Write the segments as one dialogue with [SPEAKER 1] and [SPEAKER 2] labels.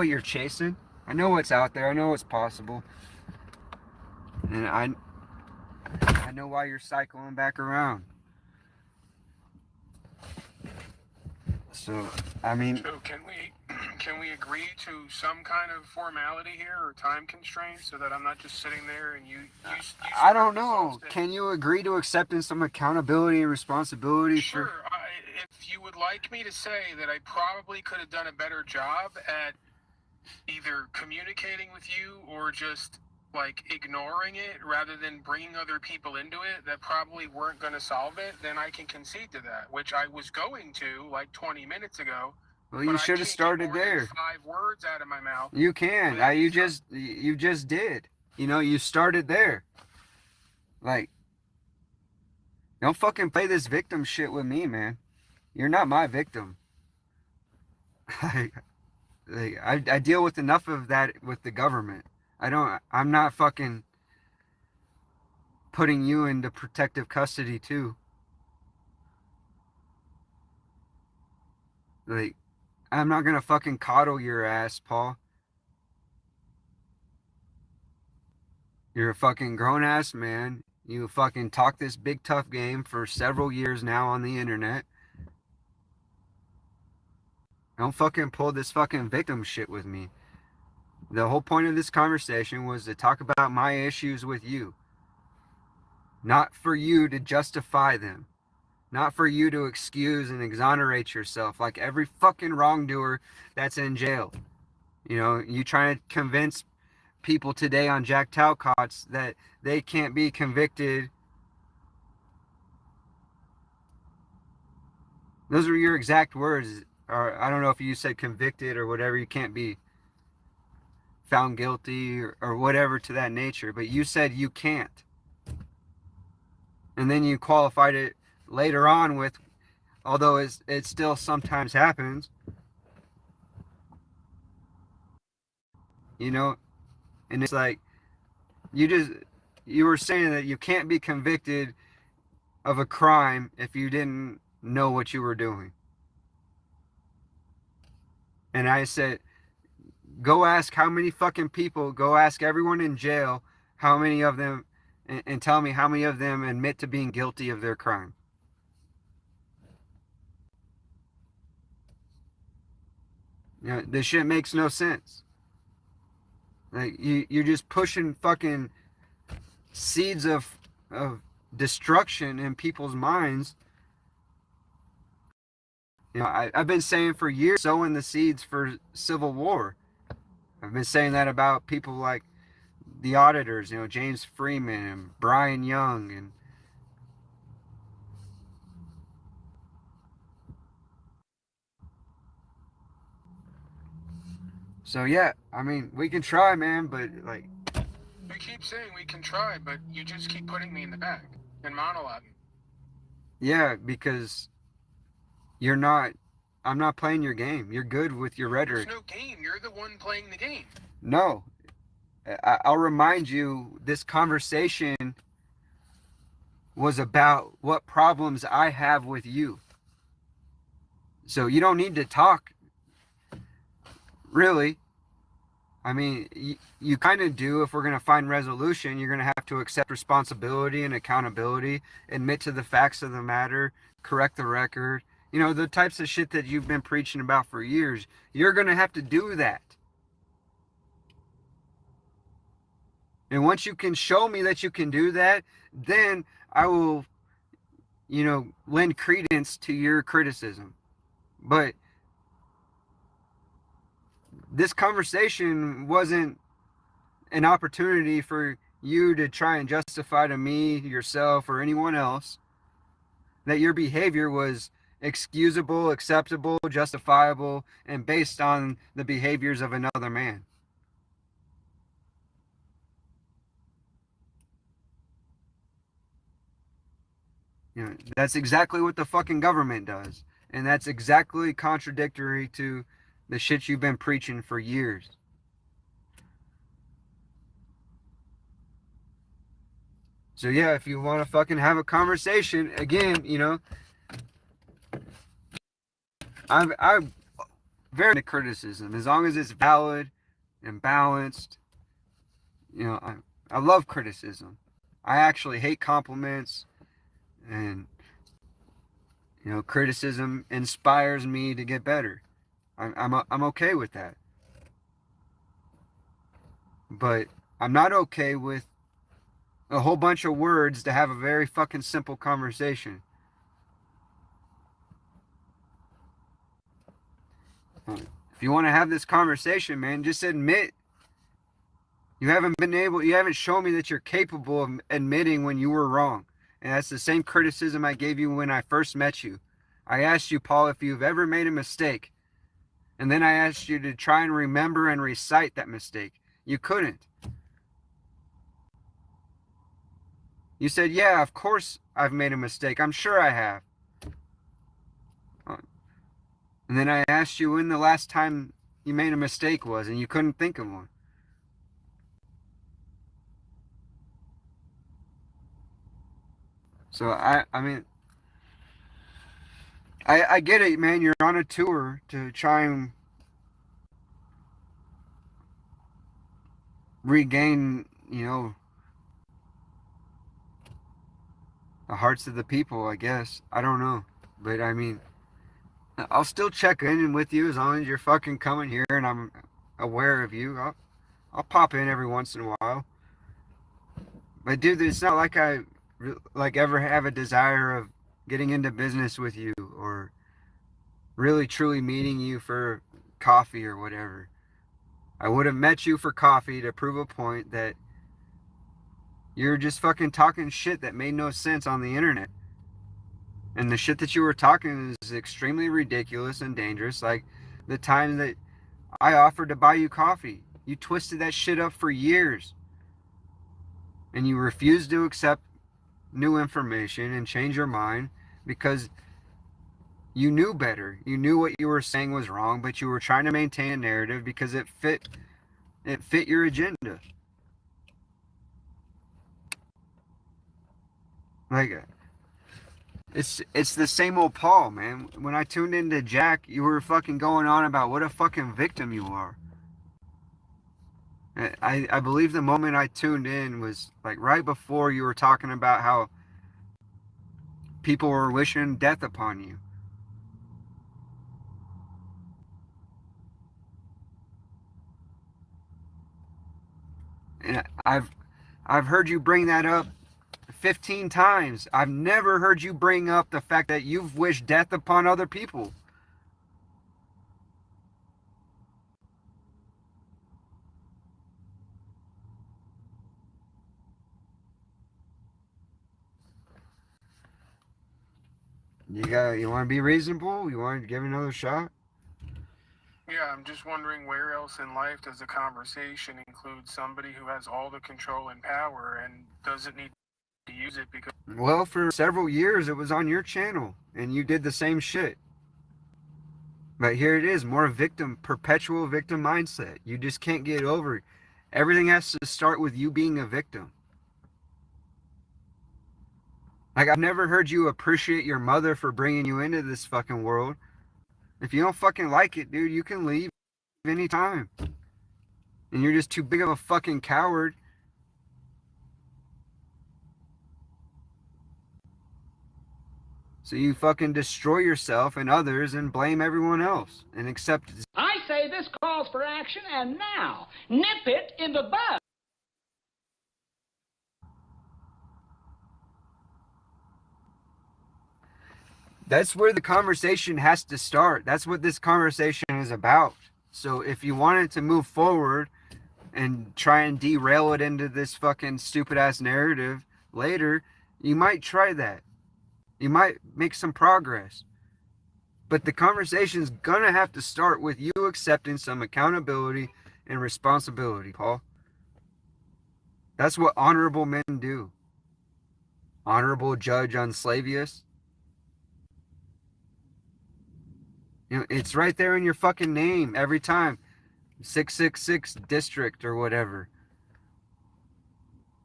[SPEAKER 1] what you're chasing. I know what's out there. I know what's possible. And I know why you're cycling back around. So, I mean,
[SPEAKER 2] So can we agree to some kind of formality here or time constraint so that I'm not just sitting there and you
[SPEAKER 1] I
[SPEAKER 2] start
[SPEAKER 1] don't
[SPEAKER 2] this
[SPEAKER 1] know.
[SPEAKER 2] off?
[SPEAKER 1] Can you agree to accepting some accountability and responsibility for?
[SPEAKER 2] Sure. If you would like me to say that I probably could have done a better job at either communicating with you or just like ignoring it rather than bringing other people into it that probably weren't going to solve it, then I can concede to that, which I was going to like 20 minutes ago.
[SPEAKER 1] Well,
[SPEAKER 2] But
[SPEAKER 1] you
[SPEAKER 2] I
[SPEAKER 1] should have
[SPEAKER 2] can't get
[SPEAKER 1] started
[SPEAKER 2] more than
[SPEAKER 1] there.
[SPEAKER 2] 5 words out of my mouth
[SPEAKER 1] You can.
[SPEAKER 2] when
[SPEAKER 1] You just did. You started there. Like, don't fucking play this victim shit with me, man. You're not my victim. I deal with enough of that with the government. I'm not fucking putting you into protective custody too. Like, I'm not gonna fucking coddle your ass, Paul. You're a fucking grown ass man. You fucking talk this big tough game for several years now on the internet. Don't fucking pull this fucking victim shit with me. The whole point of this conversation was to talk about my issues with you, not for you to justify them, not for you to excuse and exonerate yourself like every fucking wrongdoer that's in jail. You trying to convince people today on Jack Talcott's that they can't be convicted. Those are your exact words. Or I don't know if you said convicted or whatever. You can't be found guilty or whatever to that nature. But you said you can't. And then you qualified it later on with, although it still sometimes happens, you know, and it's like, you were saying that you can't be convicted of a crime if you didn't know what you were doing. And I said, go ask how many fucking people, go ask everyone in jail how many of them, and tell me how many of them admit to being guilty of their crime. This shit makes no sense. Like, you're just pushing fucking seeds of destruction in people's minds. I've been saying for years, sowing the seeds for civil war. I've been saying that about people like the auditors, James Freeman and Brian Young, and so yeah, I mean, we can try, man, but like,
[SPEAKER 2] we keep saying we can try, but you just keep putting me in the back and monologuing.
[SPEAKER 1] yeah, because I'm not playing your game. You're good with your rhetoric.
[SPEAKER 2] There's no game. You're the one playing the game.
[SPEAKER 1] No, I'll remind you, this conversation was about what problems I have with you. So you don't need to talk, really. I mean, you kind of do. If we're going to find resolution, you're going to have to accept responsibility and accountability, admit to the facts of the matter, correct the record. The types of shit that you've been preaching about for years. You're going to have to do that. And once you can show me that you can do that, then I will, lend credence to your criticism. But this conversation wasn't an opportunity for you to try and justify to me, yourself, or anyone else that your behavior was excusable, acceptable, justifiable, and based on the behaviors of another man. That's exactly what the fucking government does. And that's exactly contradictory to the shit you've been preaching for years. So yeah, if you want to fucking have a conversation, again, I very into criticism as long as it's valid and balanced. You know, I love criticism. I actually hate compliments, and you know, criticism inspires me to get better. I'm okay with that, but I'm not okay with a whole bunch of words to have a very fucking simple conversation. If you want to have this conversation, man, just admit you haven't shown me that you're capable of admitting when you were wrong. And that's the same criticism I gave you when I first met you. I asked you, Paul, if you've ever made a mistake. And then I asked you to try and remember and recite that mistake. You couldn't. You said, yeah, of course I've made a mistake. I'm sure I have. And then I asked you when the last time you made a mistake was, and you couldn't think of one. So I mean, I get it, man. You're on a tour to try and regain, you know, the hearts of the people, I guess. I don't know. But I mean, I'll still check in with you as long as you're fucking coming here and I'm aware of you. I'll pop in every once in a while. But dude, it's not like I like ever have a desire of getting into business with you or really truly meeting you for coffee or whatever. I would have met you for coffee to prove a point that you're just fucking talking shit that made no sense on the internet. And the shit that you were talking is extremely ridiculous and dangerous. Like the time that I offered to buy you coffee, you twisted that shit up for years. And you refused to accept new information and change your mind because you knew better. You knew what you were saying was wrong, but you were trying to maintain a narrative because it fit your agenda. Like it's the same old Paul, man. When I tuned into Jack, you were fucking going on about what a fucking victim you are. I believe the moment I tuned in was like right before you were talking about how people were wishing death upon you. And I've heard you bring that up 15 times. I've never heard you bring up the fact that you've wished death upon other people. You want to be reasonable? You want to give it another shot?
[SPEAKER 2] Yeah, I'm just wondering where else in life does a conversation include somebody who has all the control and power and doesn't need to use it because.
[SPEAKER 1] Well, for several years it was on your channel and you did the same shit. But here it is, more perpetual victim mindset. You just can't get over it. Everything has to start with you being a victim. Like, I've never heard you appreciate your mother for bringing you into this fucking world. If you don't fucking like it, dude, you can leave anytime. And you're just too big of a fucking coward. So you fucking destroy yourself and others and blame everyone else and accept.
[SPEAKER 3] I say this calls for action, and now, nip it in the bud.
[SPEAKER 1] That's where the conversation has to start. That's what this conversation is about. So if you wanted to move forward and try and derail it into this fucking stupid ass narrative later, you might try that. You might make some progress. But the conversation's gonna have to start with you accepting some accountability and responsibility, Paul. That's what honorable men do. Honorable Judge Unslavvius. You know, it's right there in your fucking name every time. 666 district or whatever.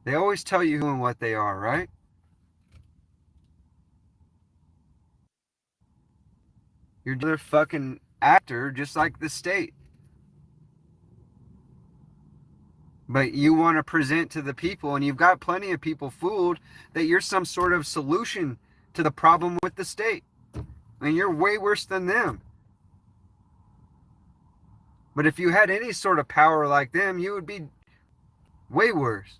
[SPEAKER 1] They always tell you who and what they are, right? You're fucking actor just like the state. But you want to present to the people, and you've got plenty of people fooled that you're some sort of solution to the problem with the state. And you're way worse than them. But if you had any sort of power like them, you would be way worse.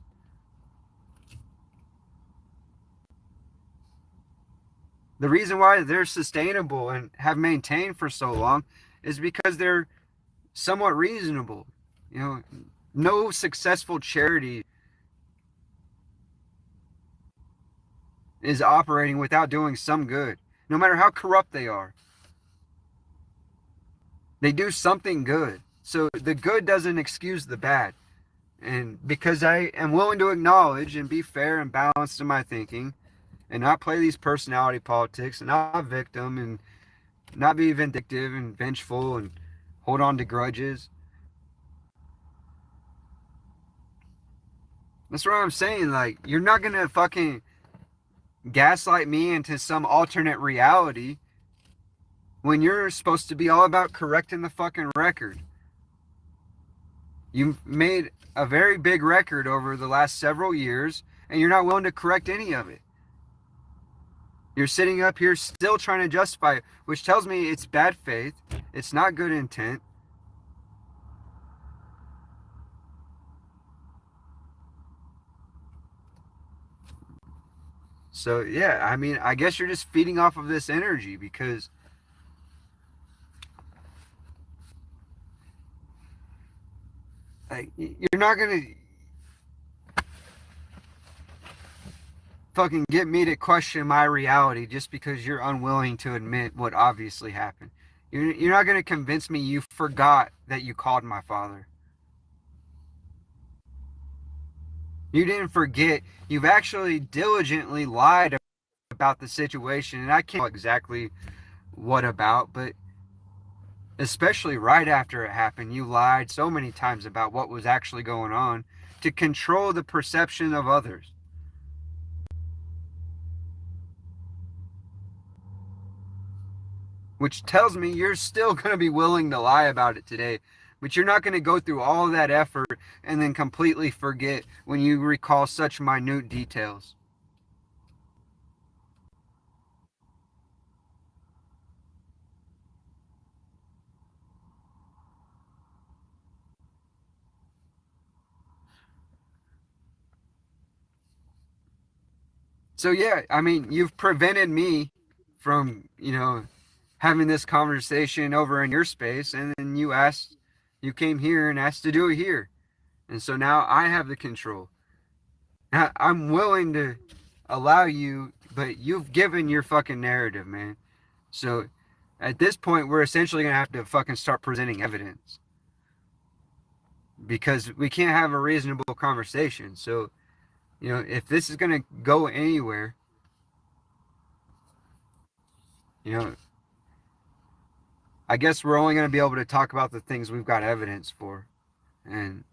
[SPEAKER 1] The reason why they're sustainable and have maintained for so long is because they're somewhat reasonable. You know, no successful charity is operating without doing some good, no matter how corrupt they are. They do something good. So the good doesn't excuse the bad. And because I am willing to acknowledge and be fair and balanced in my thinking and not play these personality politics and not victim and not be vindictive and vengeful and hold on to grudges. That's what I'm saying. Like, you're not going to fucking gaslight me into some alternate reality when you're supposed to be all about correcting the fucking record. You've made a very big record over the last several years, and you're not willing to correct any of it. You're sitting up here still trying to justify it, which tells me it's bad faith. It's not good intent. So, yeah, I mean, I guess you're just feeding off of this energy because like, you're not going to fucking get me to question my reality just because you're unwilling to admit what obviously happened. You're not going to convince me you forgot that you called my father. You didn't forget. You've actually diligently lied about the situation, and I can't know exactly what about, but especially right after it happened, you lied so many times about what was actually going on to control the perception of others. Which tells me you're still going to be willing to lie about it today. But you're not going to go through all of that effort and then completely forget when you recall such minute details. So yeah, I mean, you've prevented me from, having this conversation over in your space, and then you came here and asked to do it here. And so now I have the control. I'm willing to allow you, but you've given your fucking narrative, man. So at this point, we're essentially going to have to fucking start presenting evidence. Because we can't have a reasonable conversation. So, if this is going to go anywhere, I guess we're only going to be able to talk about the things we've got evidence for. And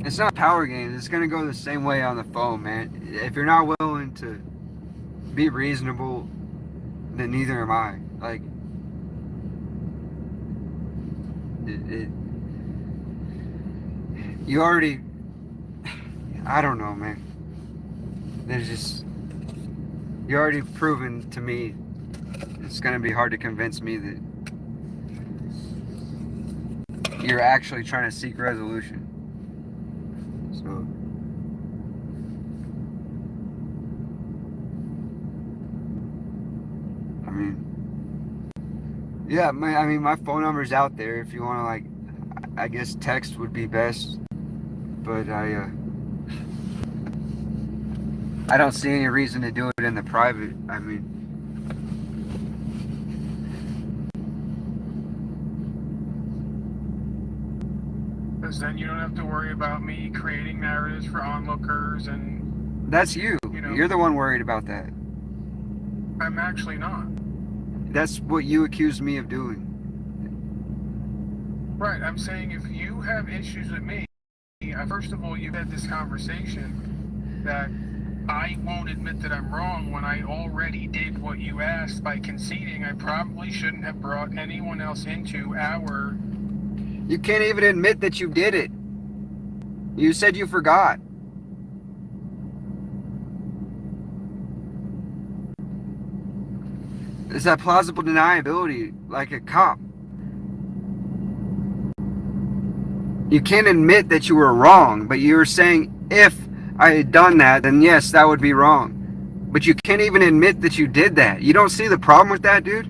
[SPEAKER 1] it's not power games. It's going to go the same way on the phone, man. If you're not willing to be reasonable, then neither am I. Like, you already, I don't know, man. You already proven to me it's going to be hard to convince me that you're actually trying to seek resolution. So, I mean, yeah, my phone number's out there if you want to, I guess text would be best, but I don't see any reason to do it in the private. I mean,
[SPEAKER 2] then you don't have to worry about me creating narratives for onlookers and...
[SPEAKER 1] That's you.
[SPEAKER 2] know,
[SPEAKER 1] You're the one worried about that.
[SPEAKER 2] I'm actually not.
[SPEAKER 1] That's what you accused me of doing.
[SPEAKER 2] Right, I'm saying if you have issues with me, first of all, you've had this conversation that I won't admit that I'm wrong when I already did what you asked by conceding I probably shouldn't have brought anyone else into our...
[SPEAKER 1] You can't even admit that you did it. You said you forgot. It's that plausible deniability, like a cop. You can't admit that you were wrong, but you were saying if I had done that, then yes, that would be wrong. But you can't even admit that you did that. You don't see the problem with that, dude?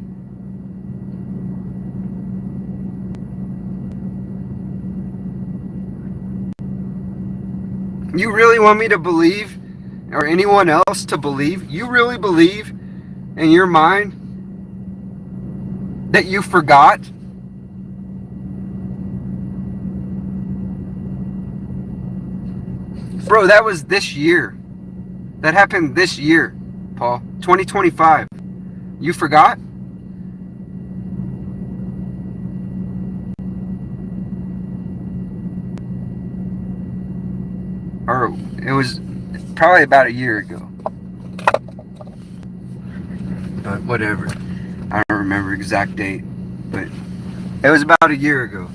[SPEAKER 1] You really want me to believe, or anyone else to believe, you really believe in your mind that you forgot? Bro, that was this year. That happened this year, Paul. 2025. You forgot? Or it was probably about a year ago. But whatever. I don't remember exact date. But it was about a year ago.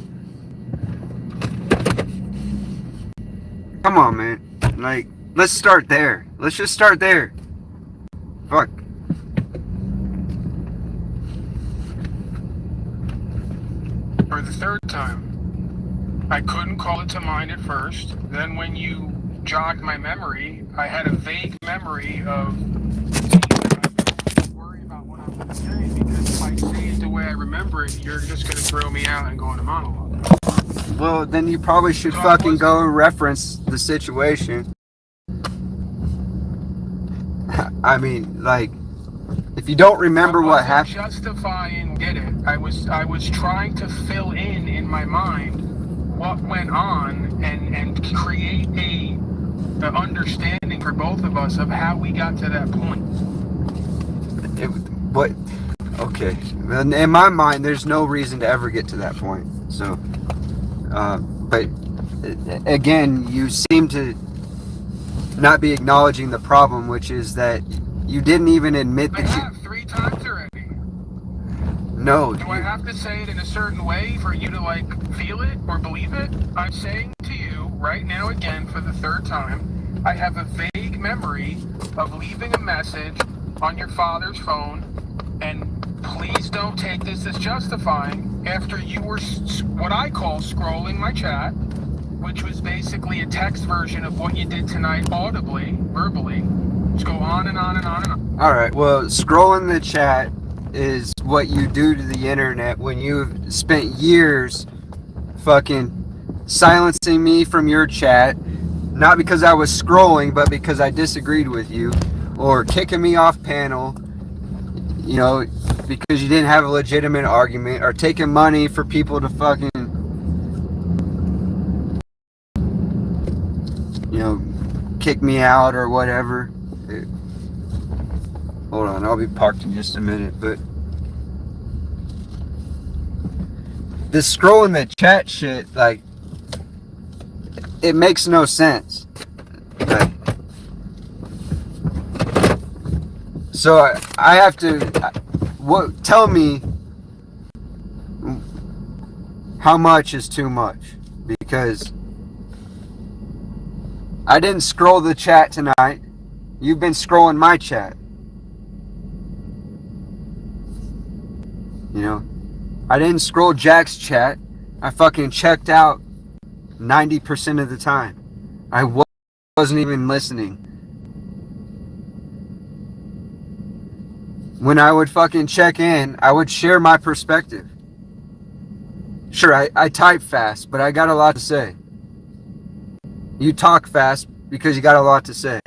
[SPEAKER 1] Come on, man. Like, let's start there. Let's just start there. Fuck.
[SPEAKER 2] For the third time. I couldn't call it to mind at first. Then when you jogged my memory, I had a vague memory of worry about what I'm going to say, because if I say it the way I remember it, you're just going to throw me out and go on a monologue.
[SPEAKER 1] Well, then you probably should fucking go reference the situation. I mean, like, if you don't remember what happened...
[SPEAKER 2] justifying did it. I was trying to fill in my mind what went on and create an understanding for both of us of how we got to that point.
[SPEAKER 1] But, okay. In my mind, there's no reason to ever get to that point. So, but again, you seem to not be acknowledging the problem, which is that you didn't even admit that
[SPEAKER 2] I have 3 times already.
[SPEAKER 1] No.
[SPEAKER 2] Do I have to say it in a certain way for you to, like, feel it or believe it? I'm saying to you right now again for the 3rd time, I have a vague memory of leaving a message on your father's phone, and please don't take this as justifying, after you were what I call scrolling my chat, which was basically a text version of what you did tonight audibly, verbally. Just go on and on and on and on.
[SPEAKER 1] Alright, well, scrolling the chat is what you do to the internet when you've spent years fucking silencing me from your chat, not because I was scrolling, but because I disagreed with you, or kicking me off panel, you know, because you didn't have a legitimate argument, or taking money for people to fucking, you know, kick me out or whatever. Hold on, I'll be parked in just a minute, but this scrolling the chat shit, like, it makes no sense. Like, so I have to, tell me how much is too much, because I didn't scroll the chat tonight. You've been scrolling my chat. You know, I didn't scroll Jack's chat. I fucking checked out 90% of the time. I wasn't even listening. When I would fucking check in, I would share my perspective. Sure, I type fast, but I got a lot to say. You talk fast because you got a lot to say.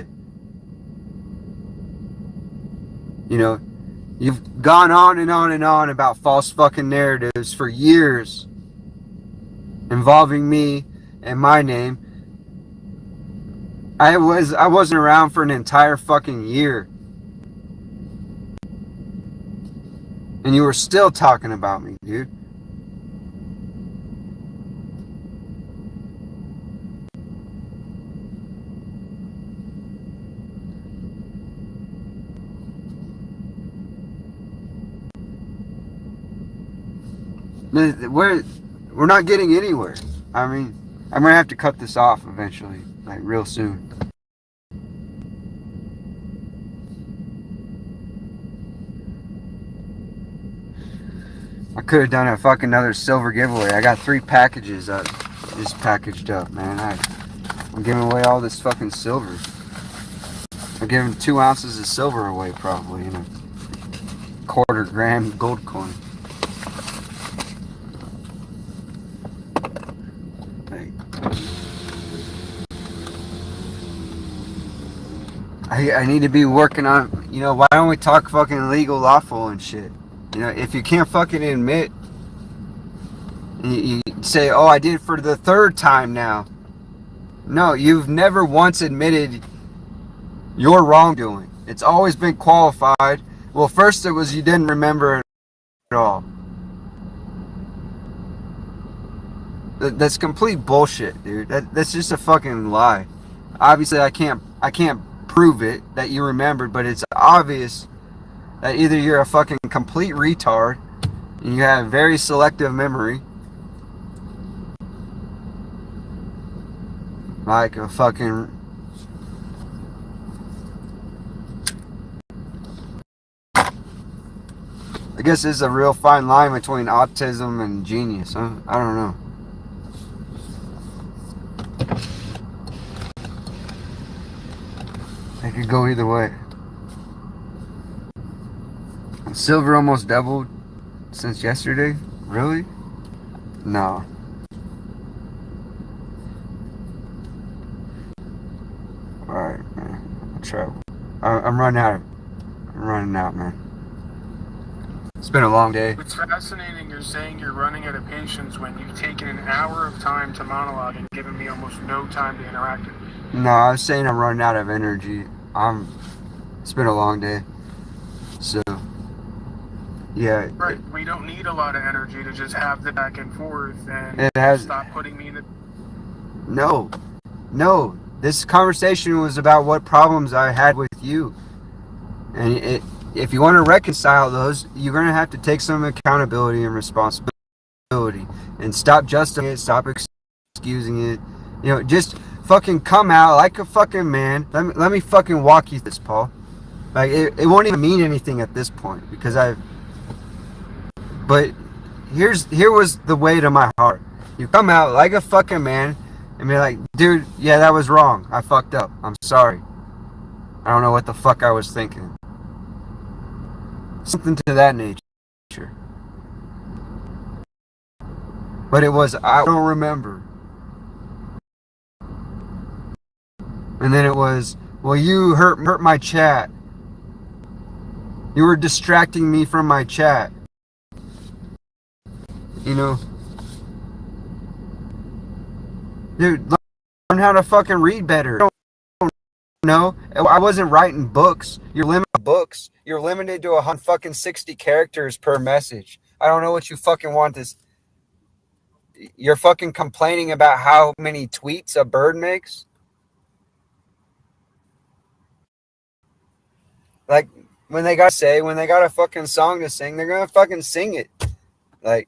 [SPEAKER 1] You know, you've gone on and on and on about false fucking narratives for years, involving me and my name. I wasn't around for an entire fucking year. And you were still talking about me, dude. We're not getting anywhere. I mean, I'm gonna have to cut this off eventually, like real soon. I could have done a fucking another silver giveaway. I got 3 packages just packaged up, man. I'm giving away all this fucking silver. I'm giving 2 ounces of silver away, probably, in a quarter-gram gold coin. I need to be working on, why don't we talk fucking legal, lawful and shit? If you can't fucking admit, you say, oh, I did it for the 3rd time now. No, you've never once admitted your wrongdoing. It's always been qualified. Well, first it was you didn't remember it at all. That's complete bullshit, dude. That's just a fucking lie. Obviously, I can't prove it that you remembered, but it's obvious that either you're a fucking complete retard and you have very selective memory, like a fucking I guess there's a real fine line between autism and genius, huh? I don't know. It could go either way. Silver almost doubled since yesterday? Really? No. Alright, man. I'll try. I'm running out, man. It's been a long day.
[SPEAKER 2] It's fascinating you're saying you're running out of patience when you've taken an hour of time to monologue and given me almost no time to interact with you.
[SPEAKER 1] No, I was saying I'm running out of energy. It's been a long day. So, yeah.
[SPEAKER 2] Right, we don't need a lot of energy to just have the back and forth and stop putting me in the...
[SPEAKER 1] No. This conversation was about what problems I had with you. And if you want to reconcile those, you're going to have to take some accountability and responsibility and stop justifying it, stop excusing it. Just fucking come out like a fucking man. Let me fucking walk you through this, Paul. Like, it won't even mean anything at this point because but here was the way to my heart. You come out like a fucking man and be like, dude, yeah, that was wrong. I fucked up. I'm sorry. I don't know what the fuck I was thinking. Something to that nature. But it was, I don't remember. And then it was, well, you hurt my chat. You were distracting me from my chat. Dude, learn how to fucking read better. No, I wasn't writing books. You're limited to books. You're limited to 160 characters per message. I don't know what you fucking want this. You're fucking complaining about how many tweets a bird makes? Like, when they got a fucking song to sing, they're gonna fucking sing it. Like,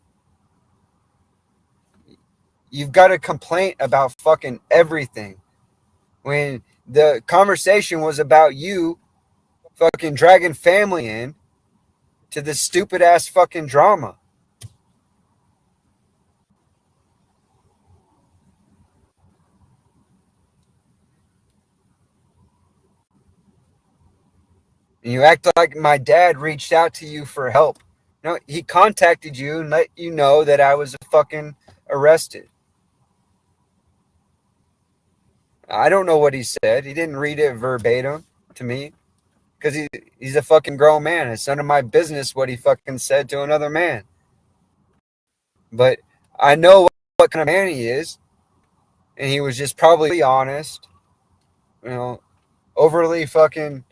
[SPEAKER 1] you've got a complaint about fucking everything. When the conversation was about you fucking dragging family in to this stupid ass fucking drama. And you act like my dad reached out to you for help. No, he contacted you and let you know that I was fucking arrested. I don't know what he said. He didn't read it verbatim to me because he's a fucking grown man. It's none of my business what he fucking said to another man. But I know what kind of man he is. and he was just probably honest, overly fucking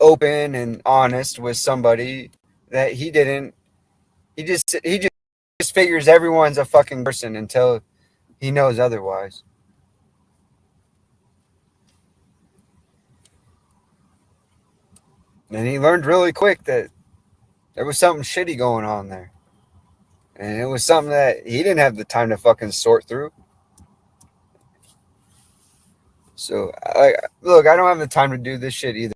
[SPEAKER 1] open and honest with somebody that he just figures everyone's a fucking person until he knows otherwise. And he learned really quick that there was something shitty going on there. And it was something that he didn't have the time to fucking sort through. So, look, I don't have the time to do this shit either.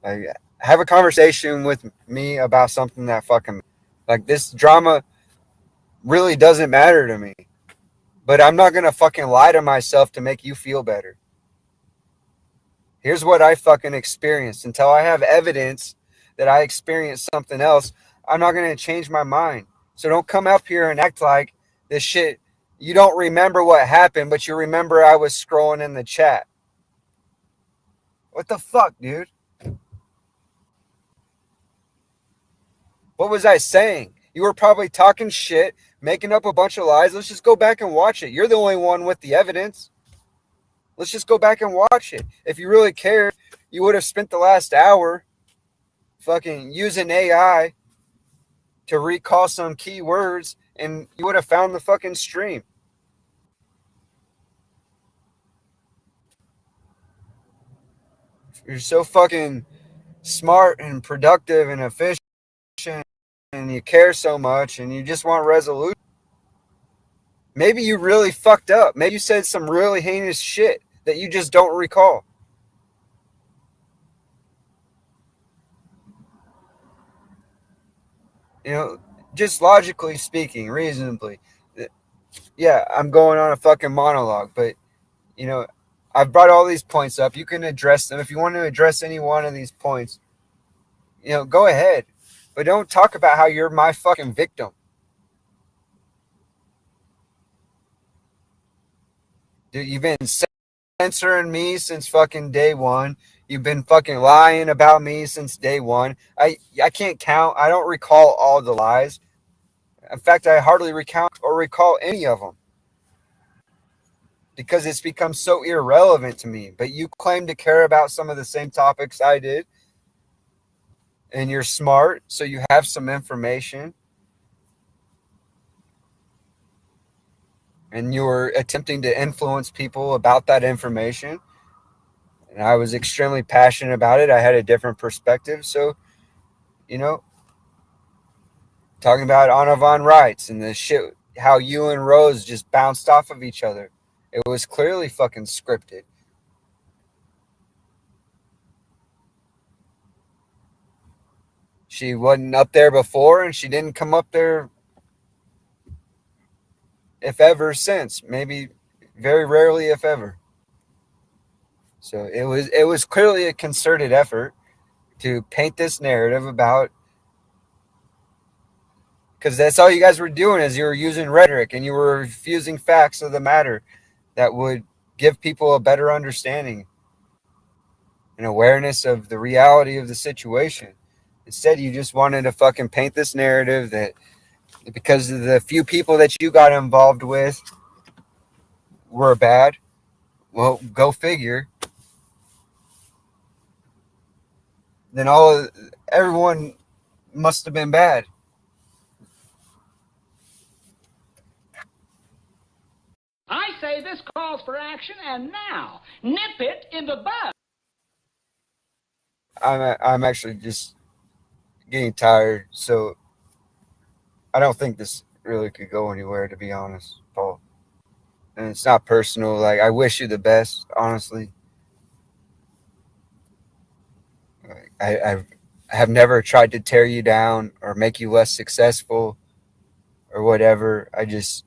[SPEAKER 1] Like, have a conversation with me about something that fucking, like, this drama really doesn't matter to me. But I'm not going to fucking lie to myself to make you feel better. Here's what I fucking experienced. Until I have evidence that I experienced something else, I'm not going to change my mind. So don't come up here and act like this shit. You don't remember what happened, but you remember I was scrolling in the chat. What the fuck, dude? What was I saying? You were probably talking shit, making up a bunch of lies. Let's just go back and watch it. You're the only one with the evidence. Let's just go back and watch it. If you really cared, you would have spent the last hour fucking using AI to recall some keywords, and you would have found the fucking stream. You're so fucking smart and productive and efficient, and you care so much, and you just want resolution. Maybe you really fucked up. Maybe you said some really heinous shit that you just don't recall. Just logically speaking, reasonably. Yeah, I'm going on a fucking monologue, but, I've brought all these points up. You can address them. If you want to address any one of these points, go ahead. But don't talk about how you're my fucking victim. Dude, you've been censoring me since fucking day one. You've been fucking lying about me since day one. I can't count. I don't recall all the lies. In fact, I hardly recount or recall any of them because it's become so irrelevant to me. But you claim to care about some of the same topics I did, and you're smart, so you have some information, and you were attempting to influence people about that information. And I was extremely passionate about it. I had a different perspective. So, talking about Anna von Reitz and the shit, how you and Rose just bounced off of each other. It was clearly fucking scripted. She wasn't up there before, and she didn't come up there, if ever, since. Maybe very rarely, if ever. So it was clearly a concerted effort to paint this narrative about, because that's all you guys were doing is you were using rhetoric and you were refusing facts of the matter that would give people a better understanding and awareness of the reality of the situation. Instead, you just wanted to fucking paint this narrative that because of the few people that you got involved with were bad. Well, go figure. Then everyone must have been bad.
[SPEAKER 3] I say this calls for action, and now, nip it in the bud.
[SPEAKER 1] I'm actually just getting tired, so I don't think this really could go anywhere, to be honest, Paul. And it's not personal. Like, I wish you the best, honestly. I have never tried to tear you down or make you less successful or whatever. I just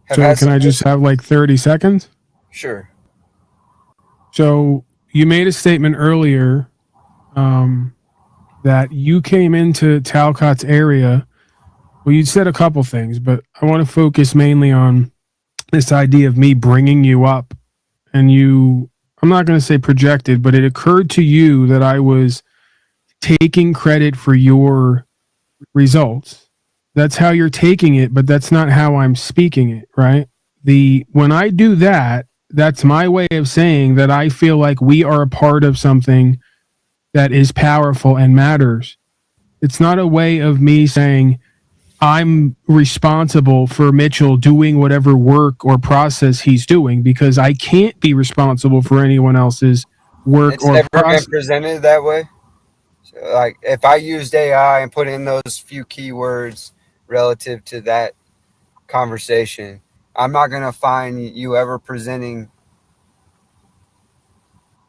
[SPEAKER 4] So can I just have like 30 seconds?
[SPEAKER 1] Sure.
[SPEAKER 4] So you made a statement earlier that you came into Talcott's area. Well, you said a couple things, but I want to focus mainly on this idea of me bringing you up and I'm not going to say projected, but it occurred to you that I was taking credit for your results. That's how you're taking it, but that's not how I'm speaking it, right? When I do that, that's my way of saying that I feel like we are a part of something that is powerful and matters. It's not a way of me saying I'm responsible for Mitchell doing whatever work or process he's doing, because I can't be responsible for anyone else's work
[SPEAKER 1] It's
[SPEAKER 4] or
[SPEAKER 1] never been
[SPEAKER 4] process.
[SPEAKER 1] presented that way. So, like, if I used AI and put in those few keywords relative to that conversation, I'm not going to find you ever presenting.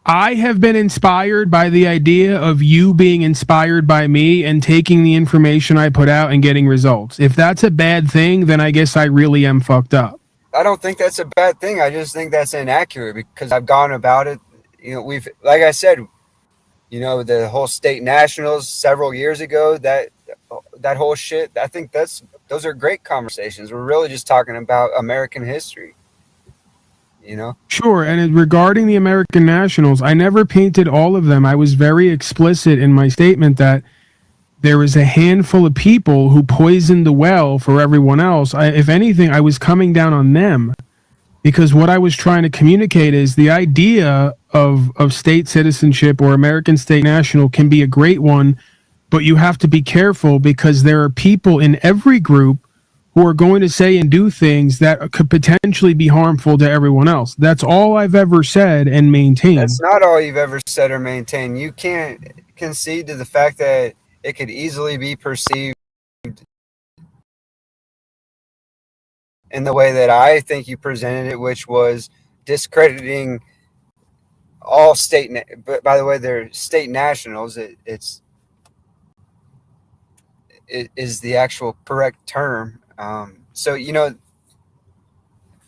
[SPEAKER 4] I have been inspired by the idea of you being inspired by me and taking the information I put out and getting results. If that's a bad thing, then I guess I really am fucked up.
[SPEAKER 1] I don't think that's a bad thing. I just think that's inaccurate because I've gone about it. We've, like I said, the whole state nationals several years ago, that whole shit. I think those are great conversations. We're really just talking about American history.
[SPEAKER 4] Sure, and regarding the American nationals, I never painted all of them. I was very explicit in my statement that there was a handful of people who poisoned the well for everyone else. If anything, I was coming down on them, because what I was trying to communicate is the idea of state citizenship or American state national can be a great one, but you have to be careful because there are people in every group who are going to say and do things that could potentially be harmful to everyone else. That's all I've ever said and maintained.
[SPEAKER 1] That's not all you've ever said or maintained. You can't concede to the fact that it could easily be perceived in the way that I think you presented it, which was discrediting all state. But by the way, they're state nationals. It is the actual correct term. So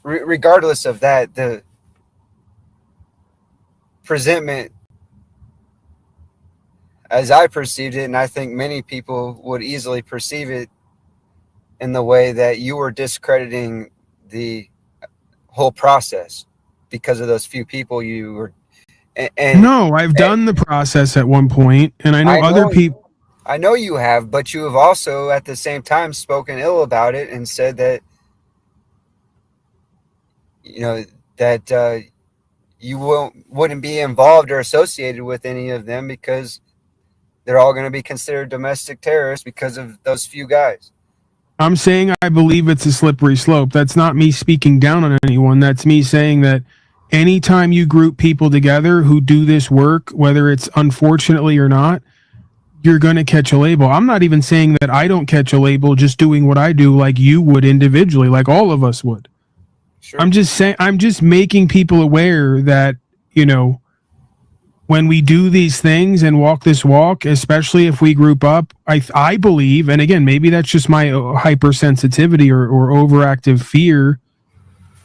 [SPEAKER 1] regardless of that, the presentment, as I perceived it, and I think many people would easily perceive it in the way that you were discrediting the whole process because of those few people you were.
[SPEAKER 4] No, I've done the process at one point, and I know other people.
[SPEAKER 1] I know you have, but you have also at the same time spoken ill about it and said that you wouldn't be involved or associated with any of them because they're all going to be considered domestic terrorists because of those few guys.
[SPEAKER 4] I'm saying I believe it's a slippery slope. That's not me speaking down on anyone. That's me saying that anytime you group people together who do this work, whether it's unfortunately or not, you're going to catch a label. I'm not even saying that I don't catch a label just doing what I do like you would individually, like all of us would. Sure. I'm just saying, I'm just making people aware that, when we do these things and walk this walk, especially if we group up, I believe, and again, maybe that's just my hypersensitivity or overactive fear,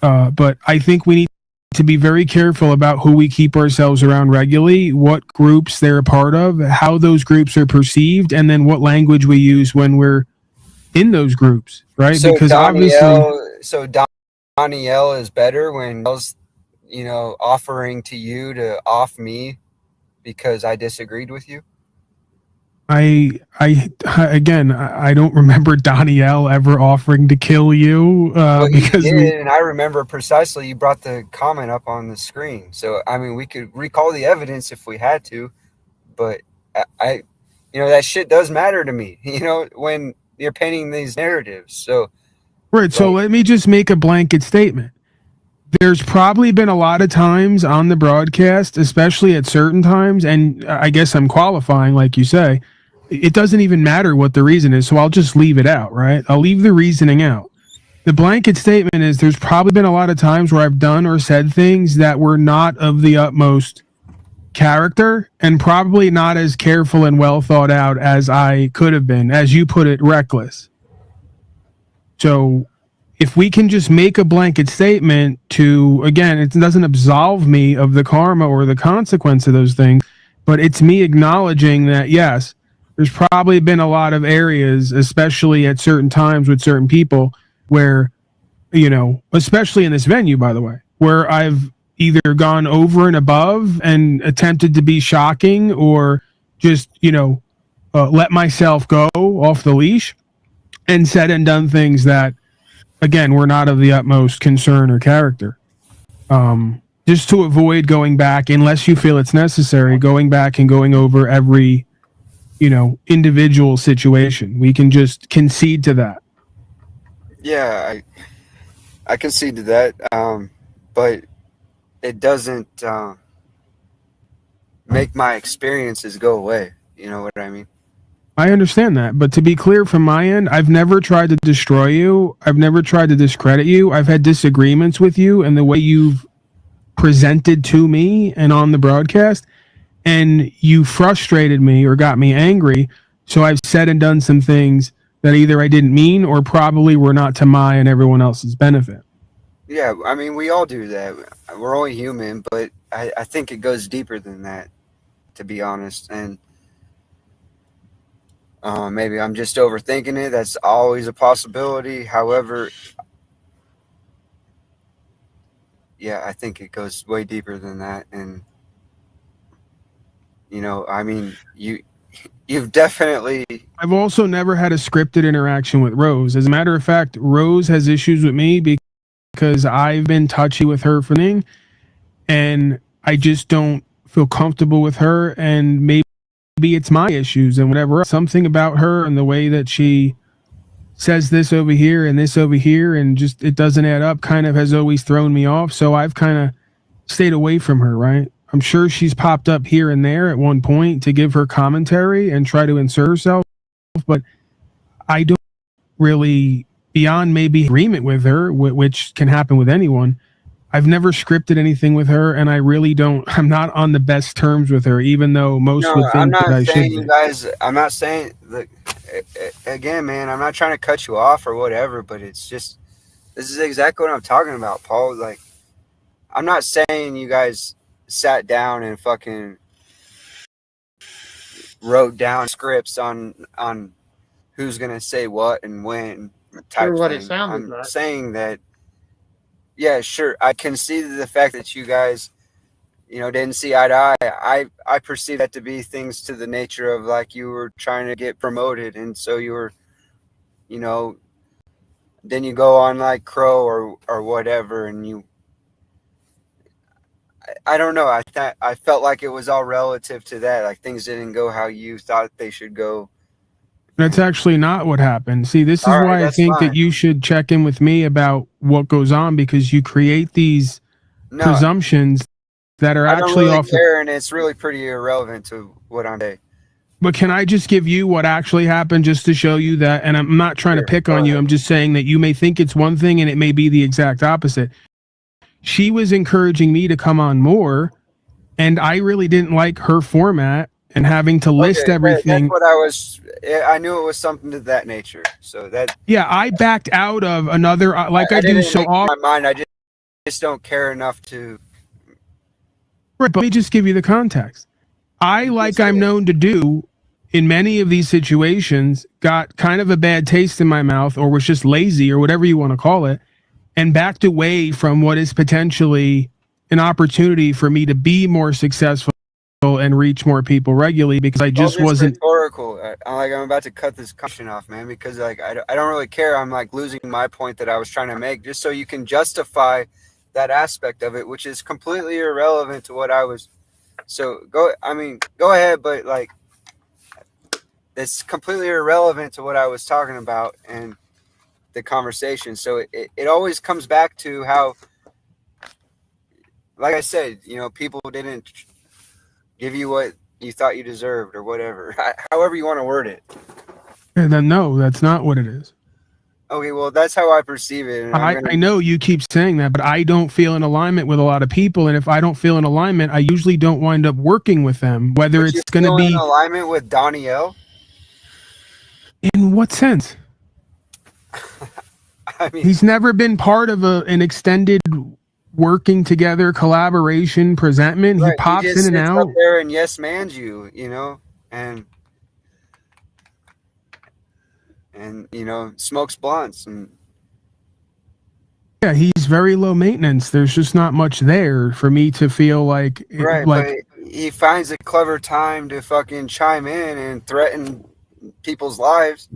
[SPEAKER 4] but I think we need to be very careful about who we keep ourselves around regularly, what groups they're a part of, how those groups are perceived, and then what language we use when we're in those groups, right?
[SPEAKER 1] So
[SPEAKER 4] because
[SPEAKER 1] Danielle is better when offering to you to off me because I disagreed with you.
[SPEAKER 4] I don't remember Danielle ever offering to kill you because
[SPEAKER 1] and I remember precisely you brought the comment up on the screen. So I mean, we could recall the evidence if we had to, but I that shit does matter to me. When you're painting these narratives. So
[SPEAKER 4] right. So let me just make a blanket statement. There's probably been a lot of times on the broadcast, especially at certain times, and I guess I'm qualifying, like you say, it doesn't even matter what the reason is, so I'll just leave it out, right? I'll leave the reasoning out. The blanket statement is there's probably been a lot of times where I've done or said things that were not of the utmost character and probably not as careful and well thought out as I could have been, as you put it, reckless. So if we can just make a blanket statement to, again, it doesn't absolve me of the karma or the consequence of those things, but it's me acknowledging that, yes, there's probably been a lot of areas, especially at certain times with certain people, where, especially in this venue, by the way, where I've either gone over and above and attempted to be shocking, or just, let myself go off the leash and said and done things that, again, were not of the utmost concern or character. Just to avoid going back, unless you feel it's necessary, going back and going over every, individual situation. We can just concede to that.
[SPEAKER 1] Yeah, I concede to that, but it doesn't make my experiences go away. You know what I mean?
[SPEAKER 4] I understand that, but to be clear from my end, I've never tried to destroy you. I've never tried to discredit you. I've had disagreements with you and the way you've presented to me and on the broadcast, and you frustrated me or got me angry. So I've said and done some things that either I didn't mean or probably were not to my and everyone else's benefit.
[SPEAKER 1] Yeah, I mean, we all do that. We're only human, but I think it goes deeper than that, to be honest. And maybe I'm just overthinking it. That's always a possibility. However, yeah, I think it goes way deeper than that. And I mean, you've definitely.
[SPEAKER 4] I've also never had a scripted interaction with Rose. As a matter of fact, Rose has issues with me because I've been touchy with her for thing, and I just don't feel comfortable with her, and maybe it's my issues and whatever. Something about her and the way that she says this over here and this over here, and just it doesn't add up, kind of has always thrown me off. So I've kind of stayed away from her, right? I'm sure she's popped up here and there at one point to give her commentary and try to insert herself, but I don't really, beyond maybe agreement with her, which can happen with anyone. I've never scripted anything with her, and I really don't. I'm not on the best terms with her, even though most would
[SPEAKER 1] I'm
[SPEAKER 4] think that I
[SPEAKER 1] not
[SPEAKER 4] should
[SPEAKER 1] saying
[SPEAKER 4] be.
[SPEAKER 1] you guys. I'm not saying that. Again, man, I'm not trying to cut you off or whatever, but it's just this is exactly what I'm talking about, Paul. Like, I'm not saying you guys sat down and fucking wrote down scripts on who's gonna say what and when type
[SPEAKER 5] Sure, what it
[SPEAKER 1] thing.
[SPEAKER 5] sounded
[SPEAKER 1] I'm
[SPEAKER 5] like.
[SPEAKER 1] saying that, yeah, sure, I conceded the fact that you guys, didn't see eye to eye. I perceive that to be things to the nature of like you were trying to get promoted, and so you were, then you go on like Crow or whatever, and I don't know. I felt like it was all relative to that. Like things didn't go how you thought they should go.
[SPEAKER 4] That's actually not what happened. See, this is
[SPEAKER 1] All right,
[SPEAKER 4] why I
[SPEAKER 1] that's
[SPEAKER 4] think that
[SPEAKER 1] fine.
[SPEAKER 4] you should check in with me about what goes on, because you create these
[SPEAKER 1] No,
[SPEAKER 4] presumptions that are
[SPEAKER 1] I don't
[SPEAKER 4] actually
[SPEAKER 1] really
[SPEAKER 4] off the.
[SPEAKER 1] care, and it's really pretty irrelevant to what I'm saying.
[SPEAKER 4] But can I just give you what actually happened just to show you that? And I'm not trying to
[SPEAKER 1] Sure,
[SPEAKER 4] pick
[SPEAKER 1] go
[SPEAKER 4] on you.
[SPEAKER 1] ahead.
[SPEAKER 4] I'm just saying that you may think it's one thing and it may be the exact opposite. She was encouraging me to come on more, and I really didn't like her format and having to list
[SPEAKER 1] Okay, that's
[SPEAKER 4] everything.
[SPEAKER 1] what I was. I knew it was something to that nature. So that
[SPEAKER 4] Yeah, I backed out of another, like I
[SPEAKER 1] I
[SPEAKER 4] do
[SPEAKER 1] didn't
[SPEAKER 4] so
[SPEAKER 1] make up
[SPEAKER 4] often.
[SPEAKER 1] my mind. I just don't care enough to.
[SPEAKER 4] Right, but let me just give you the context. I, like I'm known to do in many of these situations, got kind of a bad taste in my mouth or was just lazy or whatever you want to call it, and backed away from what is potentially an opportunity for me to be more successful and reach more people regularly, because I
[SPEAKER 1] All
[SPEAKER 4] just
[SPEAKER 1] this
[SPEAKER 4] wasn't.
[SPEAKER 1] rhetorical. I'm about to cut this conversation off, man, because like I don't really care. I'm like losing my point that I was trying to make, just so you can justify that aspect of it, which is completely irrelevant to what I was. So go ahead, but like it's completely irrelevant to what I was talking about and the conversation. So it always comes back to how, like I said, people didn't give you what you thought you deserved or whatever, however you want to word it.
[SPEAKER 4] And then no, that's not what it is.
[SPEAKER 1] Okay, well, that's how I perceive it, and
[SPEAKER 4] I know you keep saying that, but I don't feel in alignment with a lot of people. And if I don't feel in alignment, I usually don't wind up working with them, whether
[SPEAKER 1] But
[SPEAKER 4] it's
[SPEAKER 1] you
[SPEAKER 4] going to
[SPEAKER 1] feel in
[SPEAKER 4] be.
[SPEAKER 1] alignment with Donnie L.
[SPEAKER 4] In what sense?
[SPEAKER 1] I mean,
[SPEAKER 4] He's never been part of an extended working together collaboration presentment. He
[SPEAKER 1] right? He
[SPEAKER 4] pops in
[SPEAKER 1] just
[SPEAKER 4] and
[SPEAKER 1] sits up
[SPEAKER 4] out.
[SPEAKER 1] there and yes mans you, and smokes blunts and
[SPEAKER 4] Yeah, he's very low maintenance. There's just not much there for me to feel like
[SPEAKER 1] Right,
[SPEAKER 4] like
[SPEAKER 1] but he finds a clever time to fucking chime in and threaten people's lives.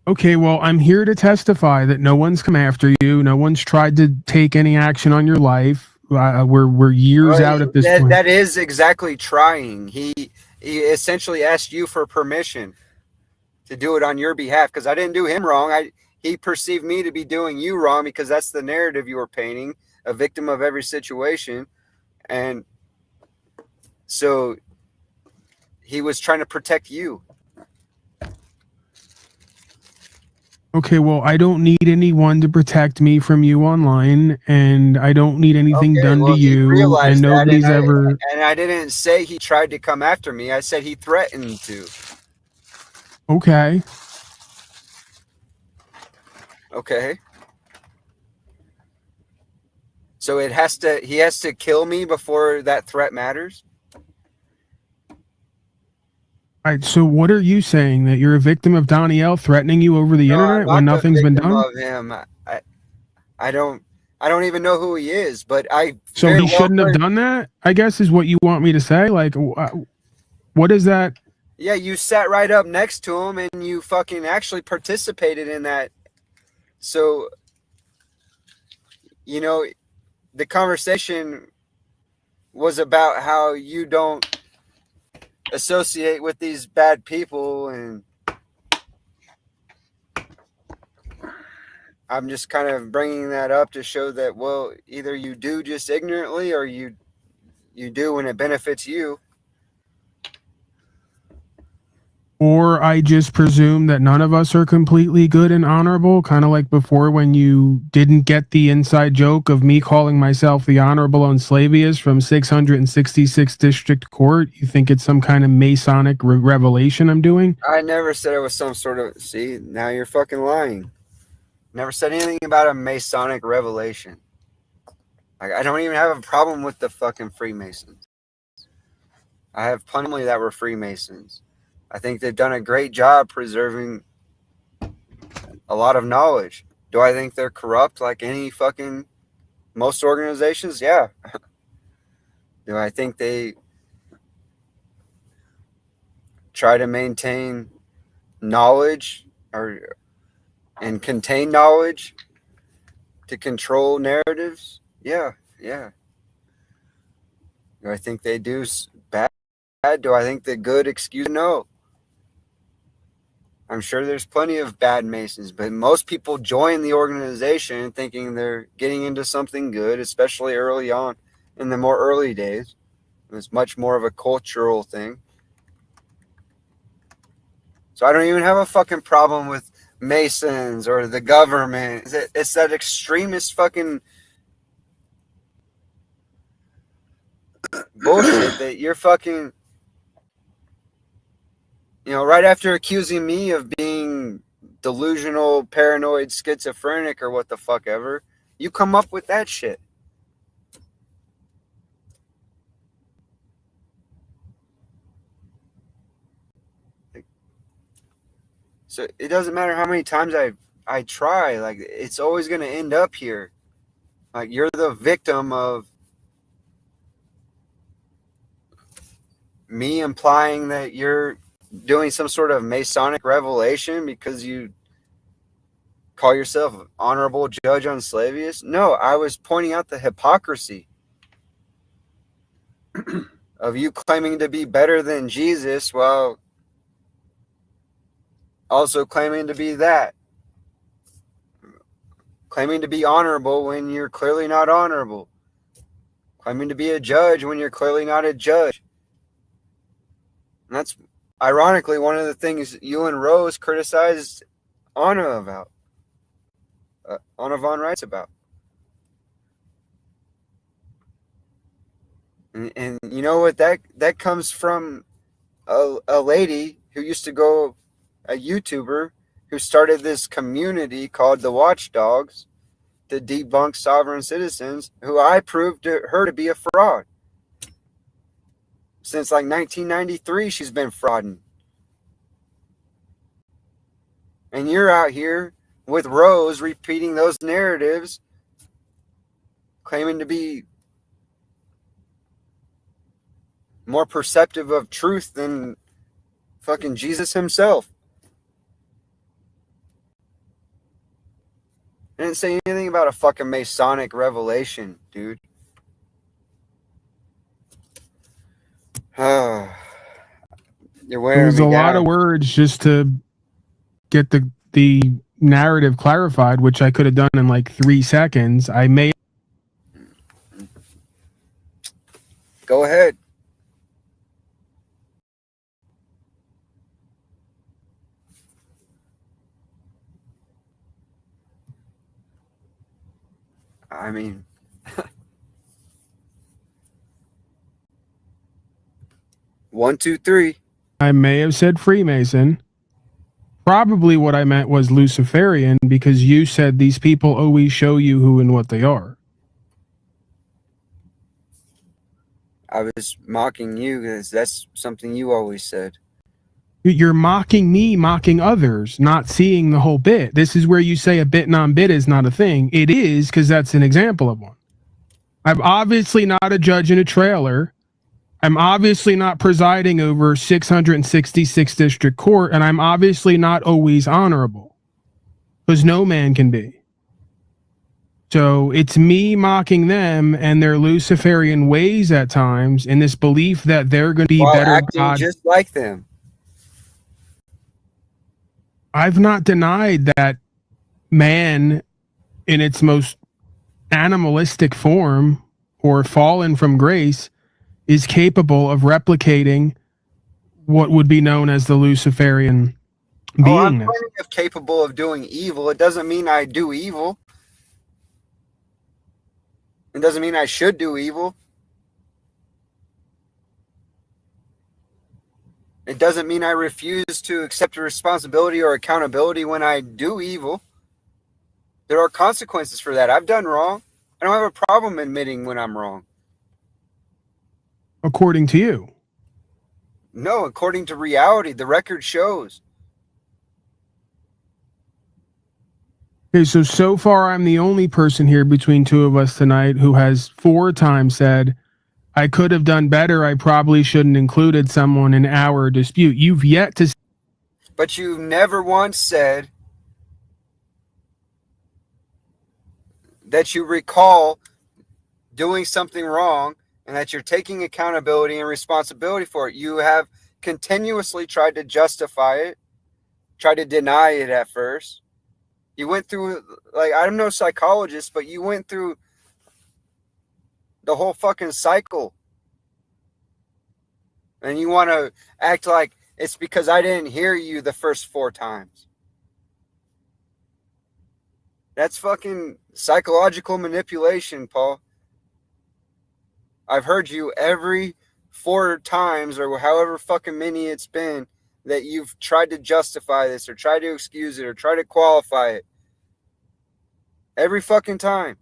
[SPEAKER 4] okay, well, I'm here to testify that no one's come after you. No one's tried to take any action on your life. We're years
[SPEAKER 1] Well,
[SPEAKER 4] out at this
[SPEAKER 1] that
[SPEAKER 4] point.
[SPEAKER 1] that is exactly trying. He essentially asked you for permission to do it on your behalf because I didn't do him wrong. He perceived me to be doing you wrong because that's the narrative you were painting, a victim of every situation. And so he was trying to protect you.
[SPEAKER 4] Okay, well, I don't need anyone to protect me from you online, and I don't need anything
[SPEAKER 1] Okay,
[SPEAKER 4] done to
[SPEAKER 1] well, he
[SPEAKER 4] you, and
[SPEAKER 1] realized that,
[SPEAKER 4] nobody's ever.
[SPEAKER 1] and I didn't say he tried to come after me. I said he threatened to.
[SPEAKER 4] Okay.
[SPEAKER 1] Okay. So he has to kill me before that threat matters.
[SPEAKER 4] All right, so what are you saying? That you're a victim of Danielle threatening you over the
[SPEAKER 1] No, I'm
[SPEAKER 4] internet when
[SPEAKER 1] not the
[SPEAKER 4] nothing's been
[SPEAKER 1] victim
[SPEAKER 4] done?
[SPEAKER 1] of him. I don't even know who he is, but I
[SPEAKER 4] So
[SPEAKER 1] very
[SPEAKER 4] he
[SPEAKER 1] well
[SPEAKER 4] shouldn't have
[SPEAKER 1] could.
[SPEAKER 4] done that, I guess, is what you want me to say? Like, what is that?
[SPEAKER 1] Yeah, you sat right up next to him and you fucking actually participated in that. So, you know, the conversation was about how you don't associate with these bad people, and I'm just kind of bringing that up to show that, well, either you do just ignorantly or you do when it benefits you.
[SPEAKER 4] Or I just presume that none of us are completely good and honorable, kind of like before when you didn't get the inside joke of me calling myself the Honorable Unslavia from 666 District Court. You think it's some kind of Masonic revelation I'm doing?
[SPEAKER 1] I never said it was some sort of. See, now you're fucking lying. Never said anything about a Masonic revelation. Like, I don't even have a problem with the fucking Freemasons. I have plenty that were Freemasons. I think they've done a great job preserving a lot of knowledge. Do I think they're corrupt like any fucking most organizations? Yeah. Do I think they try to maintain knowledge and contain knowledge to control narratives? Yeah. Do I think they do bad? Do I think the good excuse? No. I'm sure there's plenty of bad Masons, but most people join the organization thinking they're getting into something good, especially early on in the more early days. It was much more of a cultural thing. So I don't even have a fucking problem with Masons or the government. It's that extremist fucking bullshit that you're fucking, right after accusing me of being delusional, paranoid, schizophrenic, or what the fuck ever, you come up with that shit. So it doesn't matter how many times I try, like, it's always going to end up here. Like, you're the victim of me implying that you're doing some sort of Masonic revelation because you call yourself honorable judge Unslavia. No, I was pointing out the hypocrisy of you claiming to be better than Jesus while also claiming to be that. Claiming to be honorable when you're clearly not honorable. Claiming to be a judge when you're clearly not a judge. And that's ironically one of the things you and Rose criticized Anna about. Anna von Reitz about. And you know what, that comes from a lady who used to go, a YouTuber who started this community called the Watchdogs to debunk sovereign citizens, who I proved her to be a fraud. Since like 1993, she's been frauding. And you're out here with Rose repeating those narratives, claiming to be more perceptive of truth than fucking Jesus himself. I didn't say anything about a fucking Masonic revelation, dude. You're
[SPEAKER 4] It
[SPEAKER 1] wearing
[SPEAKER 4] was
[SPEAKER 1] me
[SPEAKER 4] a lot of
[SPEAKER 1] down.
[SPEAKER 4] words just to get the narrative clarified, which I could have done in like 3 seconds. I may
[SPEAKER 1] Go ahead. I mean, 1, 2, 3.
[SPEAKER 4] I may have said Freemason. Probably what I meant was Luciferian because you said these people always show you who and what they are.
[SPEAKER 1] I was mocking you because that's something you always said.
[SPEAKER 4] You're mocking me, mocking others, not seeing the whole bit. This is where you say a bit non-bit is not a thing. It is, because that's an example of one. I'm obviously not a judge in a trailer. I'm obviously not presiding over 666 district court, and I'm obviously not always honorable, because no man can be. So it's me mocking them and their Luciferian ways at times in this belief that they're going to be
[SPEAKER 1] While
[SPEAKER 4] better
[SPEAKER 1] acting
[SPEAKER 4] God.
[SPEAKER 1] just like them.
[SPEAKER 4] I've not denied that man in its most animalistic form or fallen from grace is capable of replicating what would be known as the Luciferian
[SPEAKER 1] Oh, I'm
[SPEAKER 4] beingness.
[SPEAKER 1] plenty of capable of doing evil. It doesn't mean I do evil. It doesn't mean I should do evil. It doesn't mean I refuse to accept responsibility or accountability when I do evil. There are consequences for that. I've done wrong. I don't have a problem admitting when I'm wrong.
[SPEAKER 4] According to you.
[SPEAKER 1] No, according to reality, the record shows.
[SPEAKER 4] Okay, so far I'm the only person here between two of us tonight who has 4 times said, I could have done better. I probably shouldn't included someone in our dispute. You've yet to.
[SPEAKER 1] But you never once said that you recall doing something wrong and that you're taking accountability and responsibility for it. You have continuously tried to justify it, tried to deny it at first. You went through, like, I'm no psychologist, but you went through the whole fucking cycle. And you want to act like it's because I didn't hear you the first 4 times. That's fucking psychological manipulation, Paul. I've heard you every 4 times or however fucking many it's been that you've tried to justify this or tried to excuse it or try to qualify it. Every fucking time.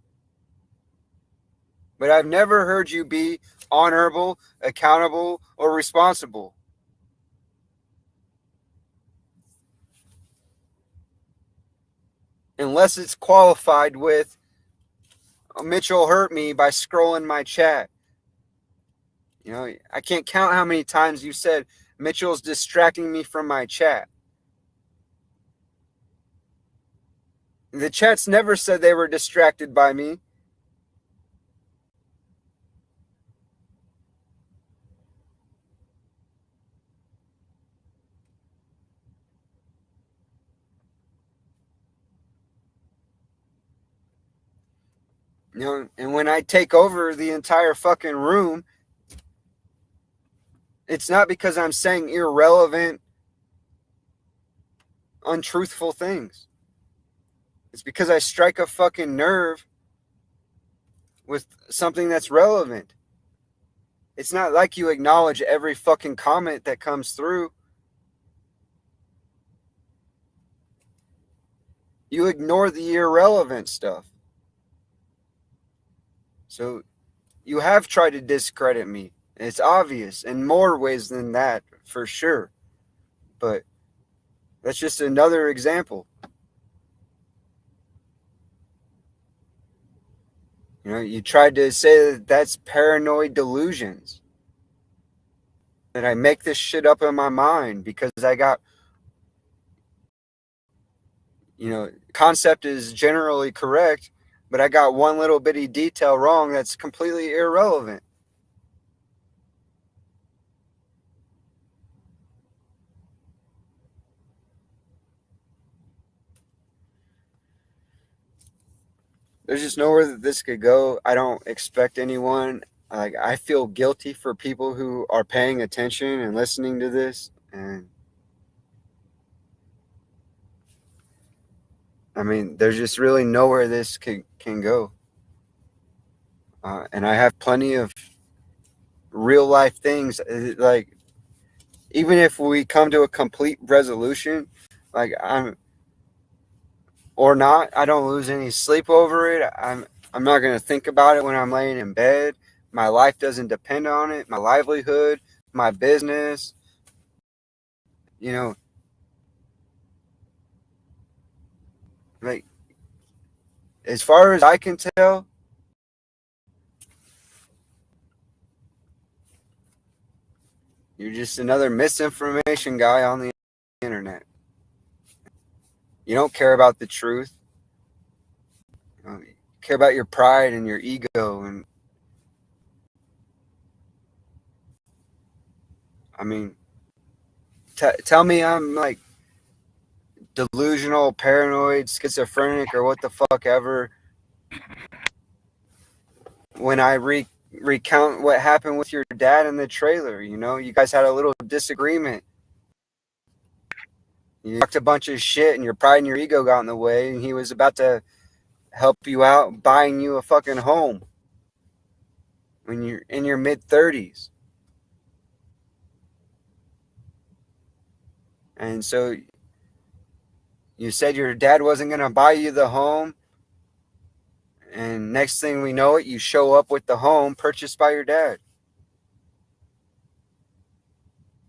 [SPEAKER 1] But I've never heard you be honorable, accountable, or responsible. Unless it's qualified with Mitchell hurt me by scrolling my chat. You know, I can't count how many times you said Mitchell's distracting me from my chat. The chats never said they were distracted by me. You know, and when I take over the entire fucking room, it's not because I'm saying irrelevant, untruthful things. It's because I strike a fucking nerve with something that's relevant. It's not like you acknowledge every fucking comment that comes through. You ignore the irrelevant stuff. So you have tried to discredit me. It's obvious in more ways than that, for sure. But that's just another example. You know, you tried to say that that's paranoid delusions. That I make this shit up in my mind because I got, you know, concept is generally correct, but I got one little bitty detail wrong that's completely irrelevant. There's just nowhere that this could go. I don't expect anyone. Like, I feel guilty for people who are paying attention and listening to this, and I mean, there's just really nowhere this can go. And I have plenty of real life things. Like, even if we come to a complete resolution, like or not, I don't lose any sleep over it. I'm not gonna think about it when I'm laying in bed. My life doesn't depend on it. My livelihood, my business, you know, like, as far as I can tell, you're just another misinformation guy on the internet. You don't care about the truth. You care about your pride and your ego. And I mean, tell me I'm like delusional, paranoid, schizophrenic, or what the fuck ever when I recount what happened with your dad in the trailer. You know, you guys had a little disagreement. You talked a bunch of shit, and your pride and your ego got in the way, and he was about to help you out, buying you a fucking home when you're in your mid-30s. And so you said your dad wasn't going to buy you the home, and next thing we know it, you show up with the home purchased by your dad.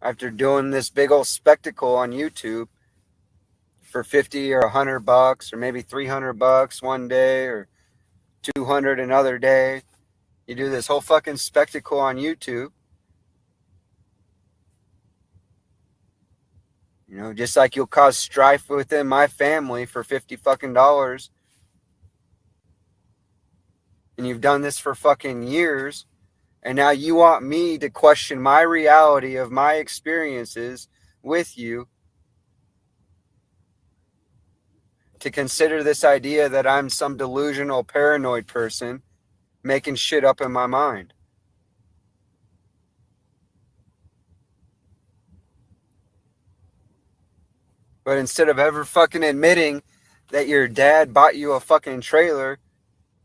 [SPEAKER 1] After doing this big old spectacle on YouTube for 50 or $100 or maybe $300 one day or 200 another day. You do this whole fucking spectacle on YouTube. You know, just like you'll cause strife within my family for 50 fucking dollars. And you've done this for fucking years. And now you want me to question my reality of my experiences with you, to consider this idea that I'm some delusional, paranoid person making shit up in my mind. But instead of ever fucking admitting that your dad bought you a fucking trailer,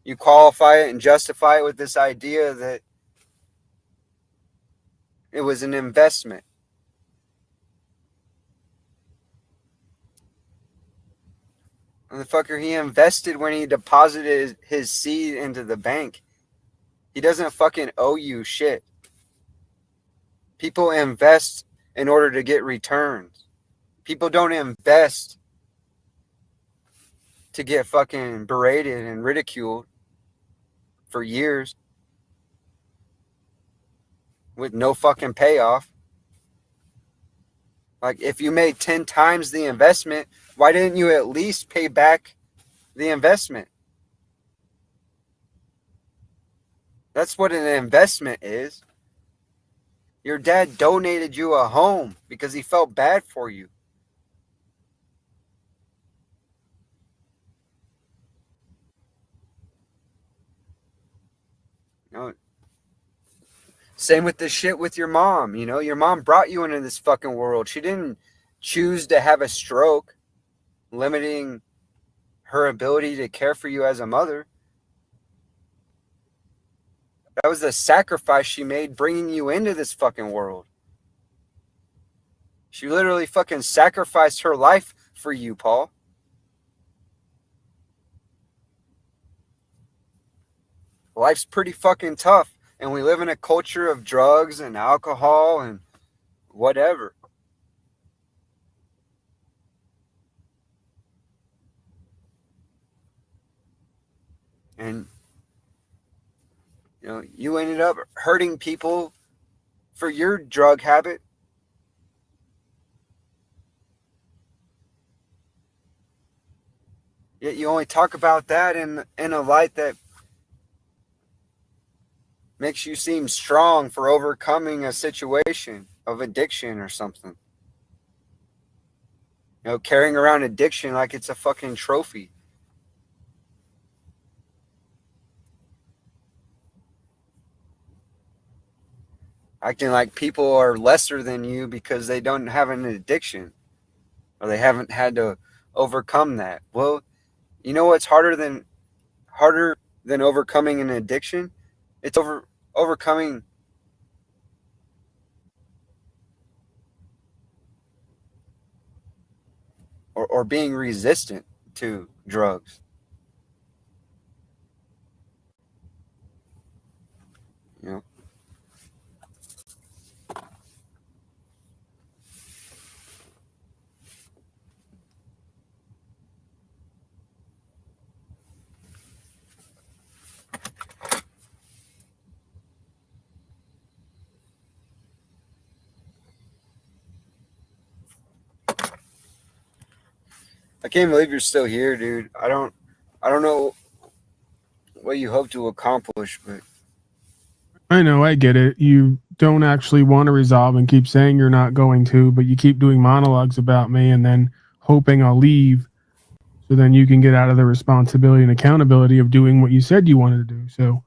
[SPEAKER 1] you qualify it and justify it with this idea that it was an investment. Motherfucker, he invested when he deposited his seed into the bank. He doesn't fucking owe you shit. People invest in order to get returns. People don't invest to get fucking berated and ridiculed for years with no fucking payoff. Like, if you made 10 times the investment, why didn't you at least pay back the investment? That's what an investment is. Your dad donated you a home because he felt bad for you. You know, same with the shit with your mom. You know, your mom brought you into this fucking world. She didn't choose to have a stroke, limiting her ability to care for you as a mother. That was the sacrifice she made bringing you into this fucking world. She literally fucking sacrificed her life for you, Paul. Life's pretty fucking tough, and we live in a culture of drugs and alcohol and whatever. And You know, you ended up hurting people for your drug habit. Yet you only talk about that in a light that makes you seem strong for overcoming a situation of addiction or something. You know, carrying around addiction like it's a fucking trophy. Acting like people are lesser than you because they don't have an addiction or they haven't had to overcome that. Well, you know what's harder than overcoming an addiction? It's overcoming or being resistant to drugs. You know? I can't believe you're still here, dude. I don't know what you hope to accomplish, but
[SPEAKER 4] I know, I get it. You don't actually want to resolve and keep saying you're not going to, but you keep doing monologues about me and then hoping I'll leave so then you can get out of the responsibility and accountability of doing what you said you wanted to do. So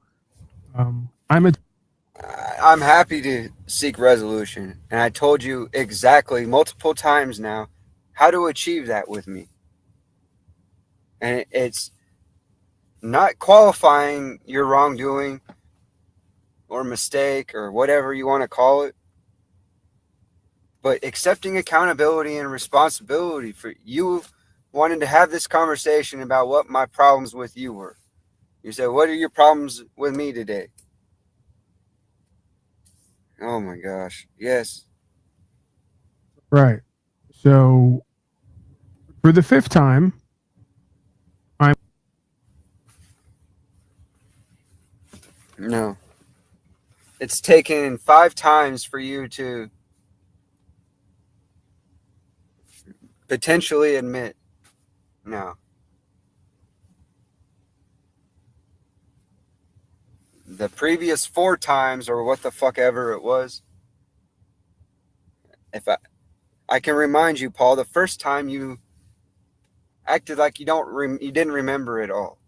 [SPEAKER 1] I'm happy to seek resolution, and I told you exactly multiple times now how to achieve that with me. And it's not qualifying your wrongdoing or mistake or whatever you want to call it, but accepting accountability and responsibility for you wanting to have this conversation about what my problems with you were. You said, what are your problems with me today? Oh my gosh. Yes.
[SPEAKER 4] right. So for the fifth time,
[SPEAKER 1] No. It's taken 5 times for you to potentially admit no. The previous 4 times, or what the fuck ever it was, if I can remind you, Paul, the first time you acted like you didn't remember it all.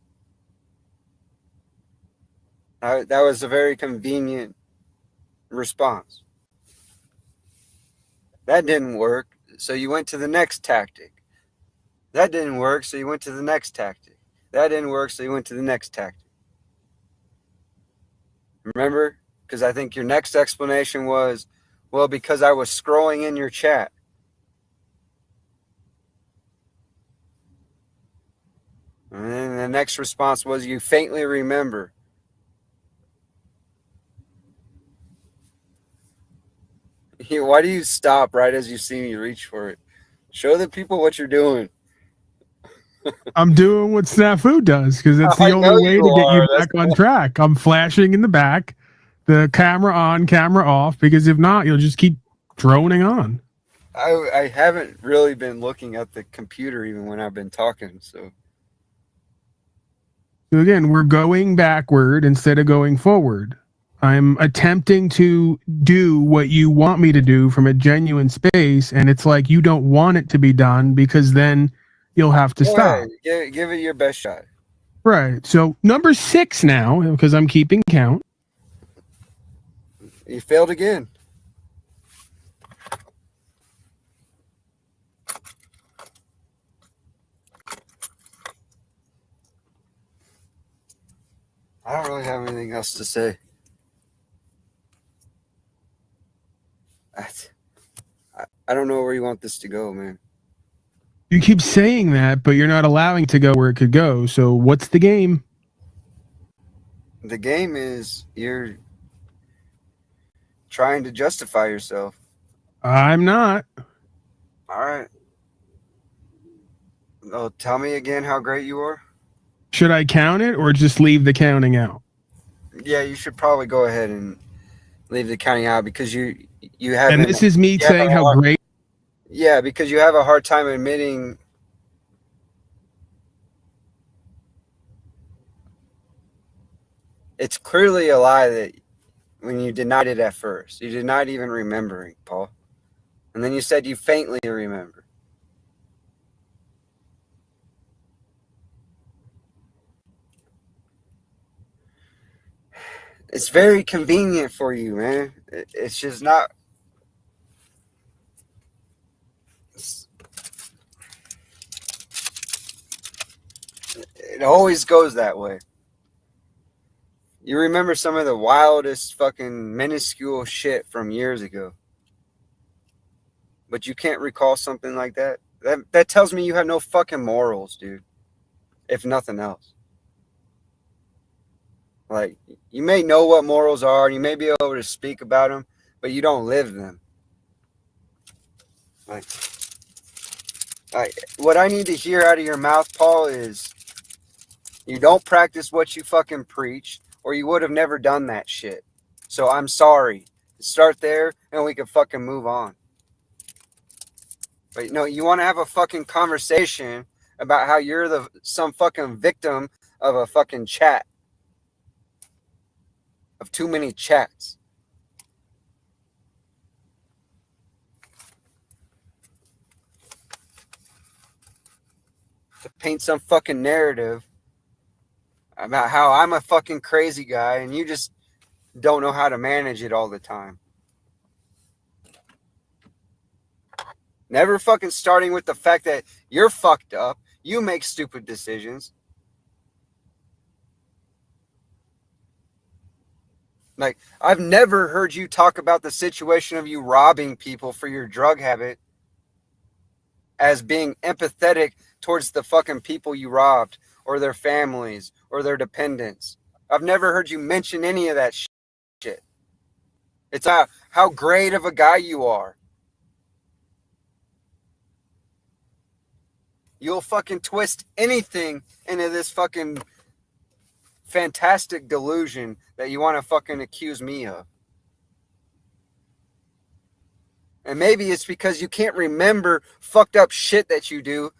[SPEAKER 1] That was a very convenient response. That didn't work, so you went to the next tactic. That didn't work, so you went to the next tactic. That didn't work, so you went to the next tactic. Remember? Because I think your next explanation was, well, because I was scrolling in your chat. And then the next response was, you faintly remember. Why do you stop right as you see me reach for it? Show the people what you're doing.
[SPEAKER 4] I'm doing what Snafu does because that's the
[SPEAKER 1] I know
[SPEAKER 4] only way
[SPEAKER 1] you
[SPEAKER 4] to get you
[SPEAKER 1] are.
[SPEAKER 4] back on track. I'm flashing in the back, the camera on, camera off, because if not, you'll just keep droning on.
[SPEAKER 1] I haven't really been looking at the computer even when I've been talking, so.
[SPEAKER 4] So again, we're going backward instead of going forward. I'm attempting to do what you want me to do from a genuine space, and it's like you don't want it to be done because then you'll have to stop.
[SPEAKER 1] Give it your best shot.
[SPEAKER 4] Right. So number 6 now, because I'm keeping count.
[SPEAKER 1] You failed again. I don't really have anything else to say. I don't know where you want this to go, man.
[SPEAKER 4] You keep saying that, but you're not allowing it to go where it could go. So what's the game?
[SPEAKER 1] The game is you're trying to justify yourself.
[SPEAKER 4] I'm not.
[SPEAKER 1] All right. Oh, tell me again how great you are.
[SPEAKER 4] Should I count it or just leave the counting out?
[SPEAKER 1] Yeah, you should probably go ahead and leave the counting out because you haven't.
[SPEAKER 4] And this is me saying how great.
[SPEAKER 1] Yeah, because you have a hard time admitting. It's clearly a lie that when you denied it at first, you did not even remembering, Paul, and then you said you faintly remember. It's very convenient for you, man. It's just not. It always goes that way. You remember some of the wildest fucking minuscule shit from years ago, but you can't recall something like that. That tells me you have no fucking morals, dude. If nothing else, like you may know what morals are, and you may be able to speak about them, but you don't live them. Like what I need to hear out of your mouth, Paul, is you don't practice what you fucking preach, or you would have never done that shit. So I'm sorry. Start there, and we can fucking move on. But no, you want to have a fucking conversation about how you're some fucking victim of a fucking chat, of too many chats. To paint some fucking narrative about how I'm a fucking crazy guy and you just don't know how to manage it all the time. Never fucking starting with the fact that you're fucked up, you make stupid decisions. Like, I've never heard you talk about the situation of you robbing people for your drug habit as being empathetic towards the fucking people you robbed or their families or their dependents. I've never heard you mention any of that shit. It's how great of a guy you are. You'll fucking twist anything into this fucking fantastic delusion that you want to fucking accuse me of. And maybe it's because you can't remember fucked up shit that you do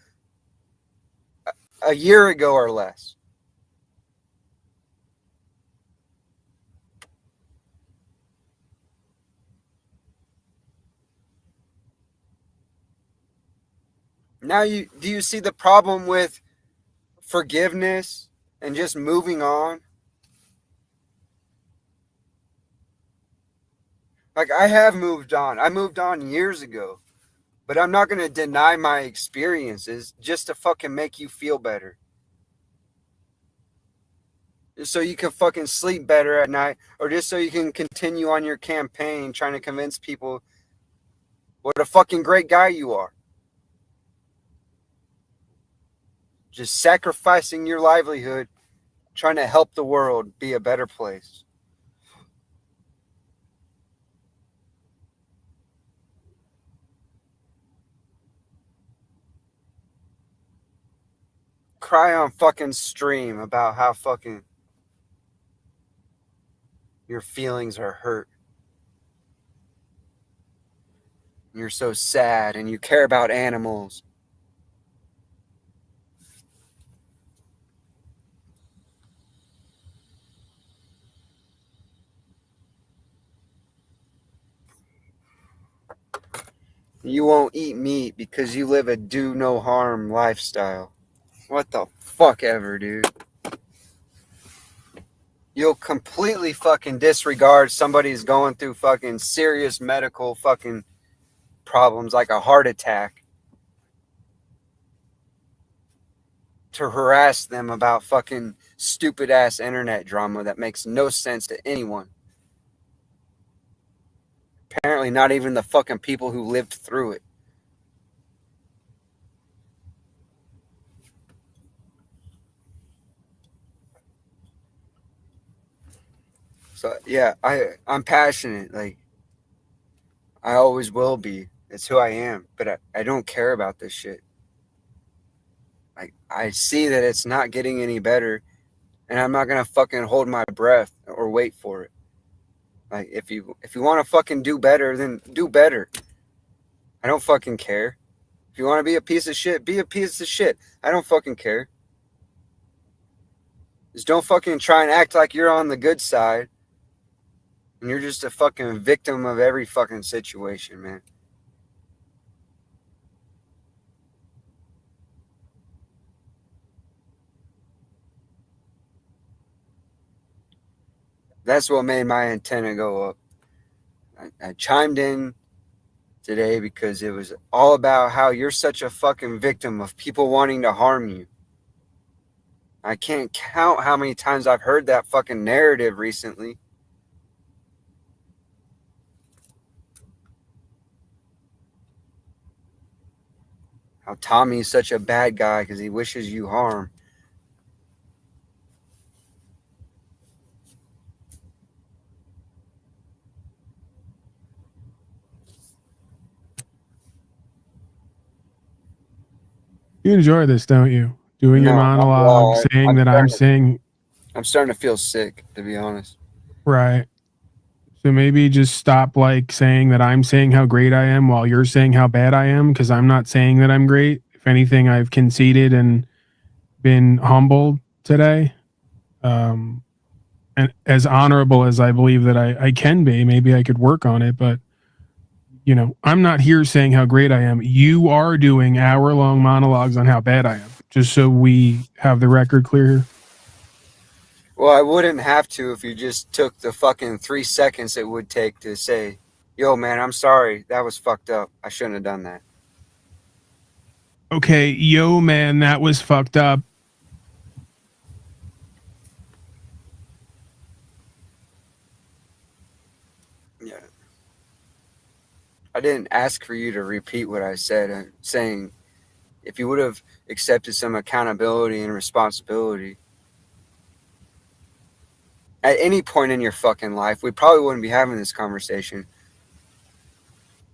[SPEAKER 1] a year ago or less. Now do you see the problem with forgiveness and just moving on? Like, I have moved on. I moved on years ago. But I'm not going to deny my experiences just to fucking make you feel better. Just so you can fucking sleep better at night, or just so you can continue on your campaign trying to convince people what a fucking great guy you are. Just sacrificing your livelihood, trying to help the world be a better place. Cry on fucking stream about how fucking your feelings are hurt. You're so sad and you care about animals. You won't eat meat because you live a do no harm lifestyle. What the fuck ever, dude. You'll completely fucking disregard somebody's going through fucking serious medical fucking problems like a heart attack to harass them about fucking stupid ass internet drama that makes no sense to anyone. Apparently not even the fucking people who lived through it. So yeah, I'm passionate. Like, I always will be. It's who I am. But I don't care about this shit. Like, I see that it's not getting any better. and I'm not gonna fucking hold my breath or wait for it. Like if you want to fucking do better, then do better. I don't fucking care. If you want to be a piece of shit, be a piece of shit. I don't fucking care. Just don't fucking try and act like you're on the good side and you're just a fucking victim of every fucking situation, man. That's what made my antenna go up. I chimed in today because it was all about how you're such a fucking victim of people wanting to harm you. I can't count how many times I've heard that fucking narrative recently. How Tommy's such a bad guy because he wishes you harm.
[SPEAKER 4] You enjoy this, don't you? Doing your
[SPEAKER 1] No, not at
[SPEAKER 4] monologue,
[SPEAKER 1] all.
[SPEAKER 4] saying that I'm saying
[SPEAKER 1] I'm starting to feel sick, to be honest.
[SPEAKER 4] right. So maybe just stop like saying that I'm saying how great I am while you're saying how bad I am, because I'm not saying that I'm great. If anything, I've conceded and been humbled today. And as honorable as I believe that I can be, maybe I could work on it. But, I'm not here saying how great I am. You are doing hour-long monologues on how bad I am, just so we have the record clear here.
[SPEAKER 1] Well, I wouldn't have to if you just took the fucking 3 seconds it would take to say, yo, man, I'm sorry. That was fucked up. I shouldn't have done that.
[SPEAKER 4] Okay, yo, man, that was fucked up.
[SPEAKER 1] Yeah. I didn't ask for you to repeat what I said. I'm saying if you would have accepted some accountability and responsibility at any point in your fucking life, we probably wouldn't be having this conversation.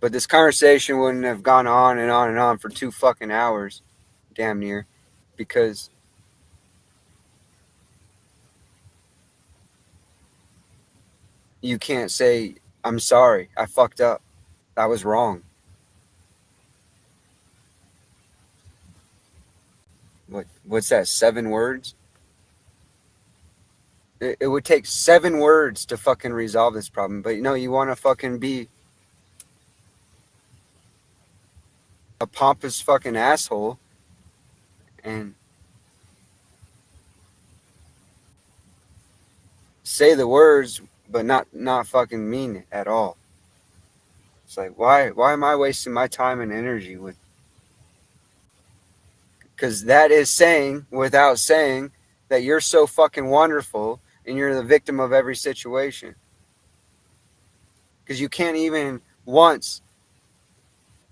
[SPEAKER 1] But this conversation wouldn't have gone on and on and on for 2 fucking hours, damn near, because you can't say, I'm sorry, I fucked up. That was wrong. What's that, 7 words? It would take 7 words to fucking resolve this problem. But no, you want to fucking be a pompous fucking asshole and say the words, but not fucking mean it at all. It's like, why am I wasting my time and energy with? Because that is saying, without saying, that you're so fucking wonderful and you're the victim of every situation. Because you can't even once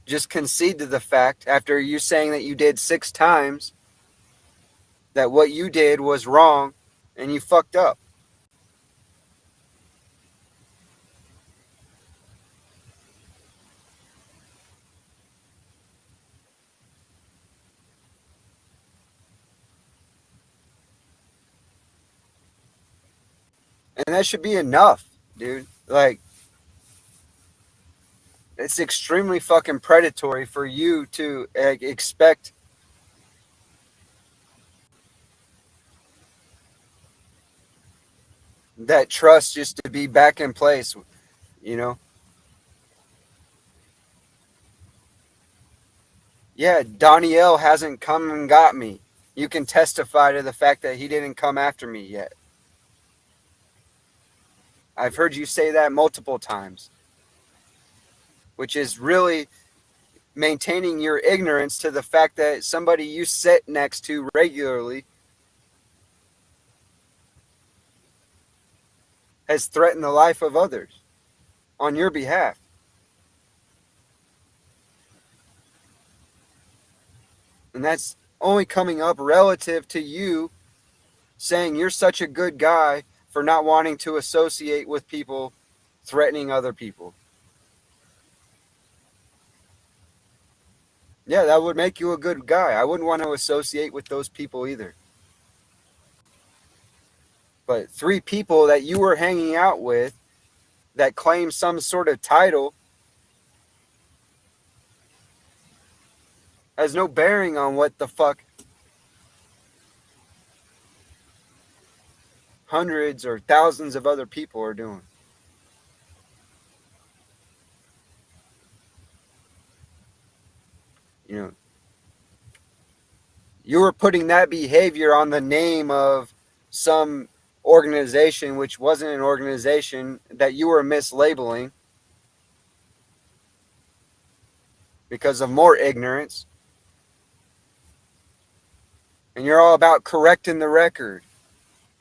[SPEAKER 1] just concede to the fact, after you saying that you did 6 times, that what you did was wrong and you fucked up. And that should be enough, dude. Like, it's extremely fucking predatory for you to expect that trust just to be back in place, you know? Yeah, Danielle hasn't come and got me. You can testify to the fact that he didn't come after me yet. I've heard you say that multiple times, which is really maintaining your ignorance to the fact that somebody you sit next to regularly has threatened the life of others on your behalf. And that's only coming up relative to you saying you're such a good guy for not wanting to associate with people threatening other people. Yeah, that would make you a good guy. I wouldn't want to associate with those people either. But 3 people that you were hanging out with that claim some sort of title has no bearing on what the fuck hundreds or thousands of other people are doing. You know, you were putting that behavior on the name of some organization, which wasn't an organization, that you were mislabeling because of more ignorance. And you're all about correcting the record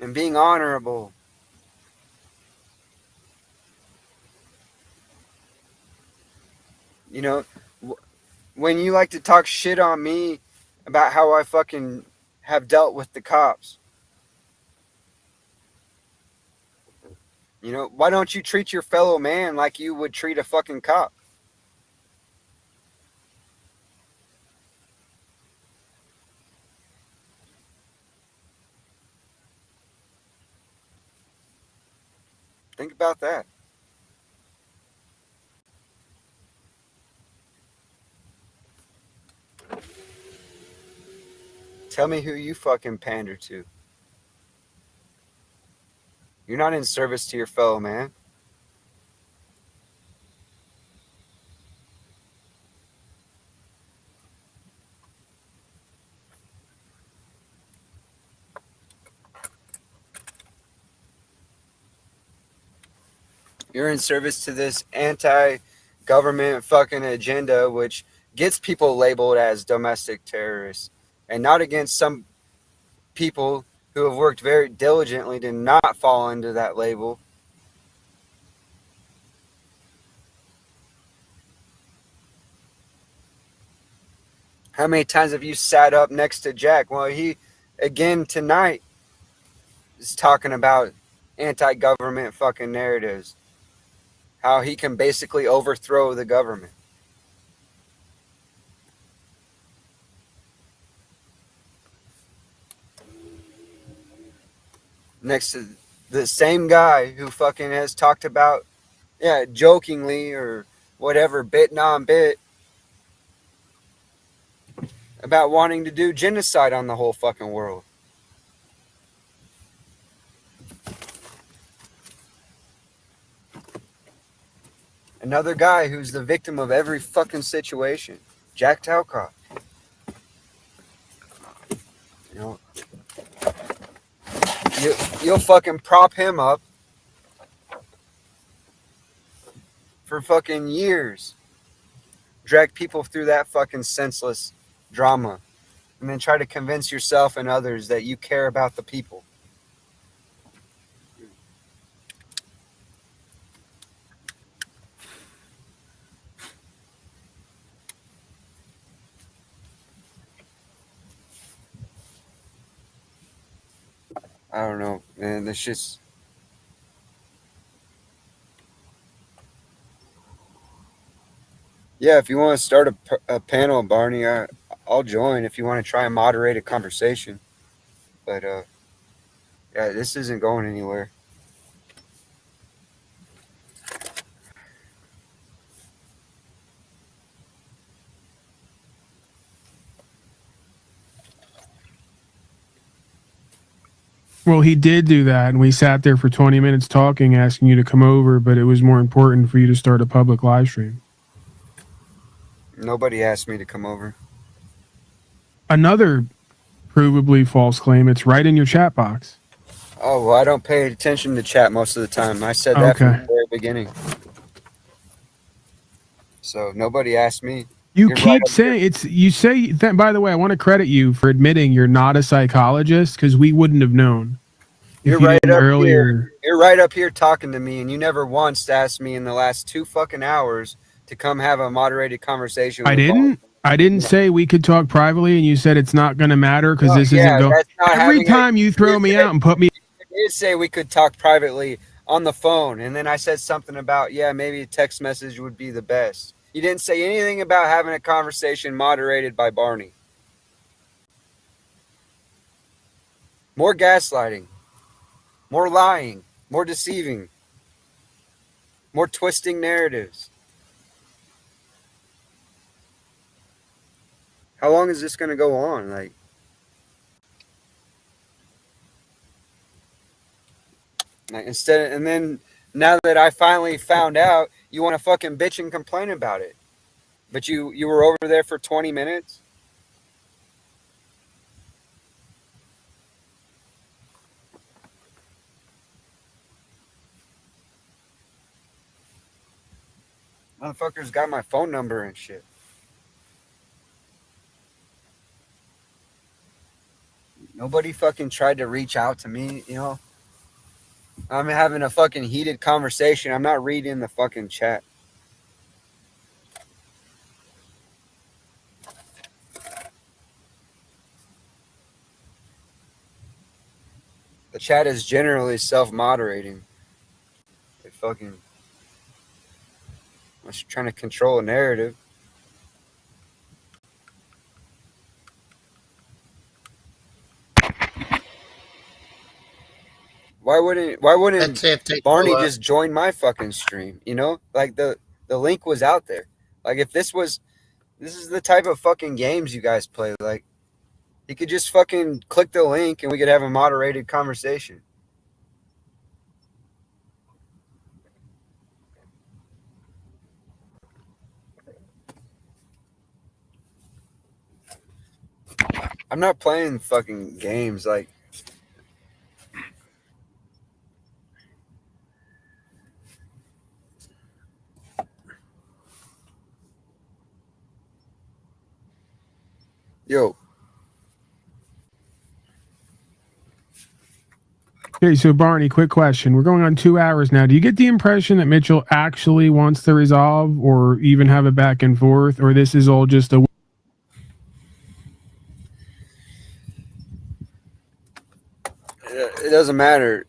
[SPEAKER 1] and being honorable. You know, when you like to talk shit on me about how I fucking have dealt with the cops, you know, why don't you treat your fellow man like you would treat a fucking cop? Think about that. Tell me who you fucking pander to. You're not in service to your fellow man. You're in service to this anti-government fucking agenda, which gets people labeled as domestic terrorists, and not against some people who have worked very diligently to not fall into that label. How many times have you sat up next to Jack? Well, he, again tonight, is talking about anti-government fucking narratives. How he can basically overthrow the government. Next to the same guy who fucking has talked about, yeah, jokingly or whatever, bit non-bit, about wanting to do genocide on the whole fucking world. Another guy who's the victim of every fucking situation. Jack Talcott. You know, you'll fucking prop him up for fucking years. Drag people through that fucking senseless drama. And then try to convince yourself and others that you care about the people. I don't know, man. This just... Yeah, if you want to start a panel, Barney, I'll join if you want to try and moderate a conversation. But, yeah, this isn't going anywhere.
[SPEAKER 4] Well, he did do that, and we sat there for 20 minutes talking, asking you to come over, but it was more important for you to start a public live stream.
[SPEAKER 1] Nobody asked me to come over.
[SPEAKER 4] Another provably false claim. It's right in your chat box.
[SPEAKER 1] Oh, well, I don't pay attention to chat most of the time. I said that from the very beginning. So nobody asked me.
[SPEAKER 4] You keep saying it's, you say that, by the way, I want to credit you for admitting you're not a psychologist, because we wouldn't have known.
[SPEAKER 1] You're right up here. You're right up here talking to me, and you never once asked me in the last 2 fucking hours to come have a moderated conversation with
[SPEAKER 4] I didn't say we could talk privately, and you said it's not going to matter because this isn't going. Every time you throw me out and put me.
[SPEAKER 1] You did say we could talk privately on the phone, and then I said something about, yeah, maybe a text message would be the best. You didn't say anything about having a conversation moderated by Barney. More gaslighting. more lying, more deceiving, more twisting narratives. How long is this going to go on? Like instead, and then now that I finally found out, you want to fucking bitch and complain about it. But you were over there for 20 minutes. Motherfuckers got my phone number and shit. Nobody fucking tried to reach out to me, you know? I'm having a fucking heated conversation. I'm not reading the fucking chat. The chat is generally self-moderating. They fucking was trying to control a narrative. Why wouldn't
[SPEAKER 5] Let's see if they
[SPEAKER 1] Barney
[SPEAKER 5] show up.
[SPEAKER 1] just join my fucking stream? You know? Like the link was out there. Like if this is the type of fucking games you guys play. Like you could just fucking click the link and we could have a moderated conversation. I'm not playing fucking games like yo.
[SPEAKER 4] Okay, so Barney, quick question. We're going on 2 hours now. Do you get the impression that Mitchell actually wants to resolve or even have a back and forth, or this is all just a
[SPEAKER 1] It doesn't matter.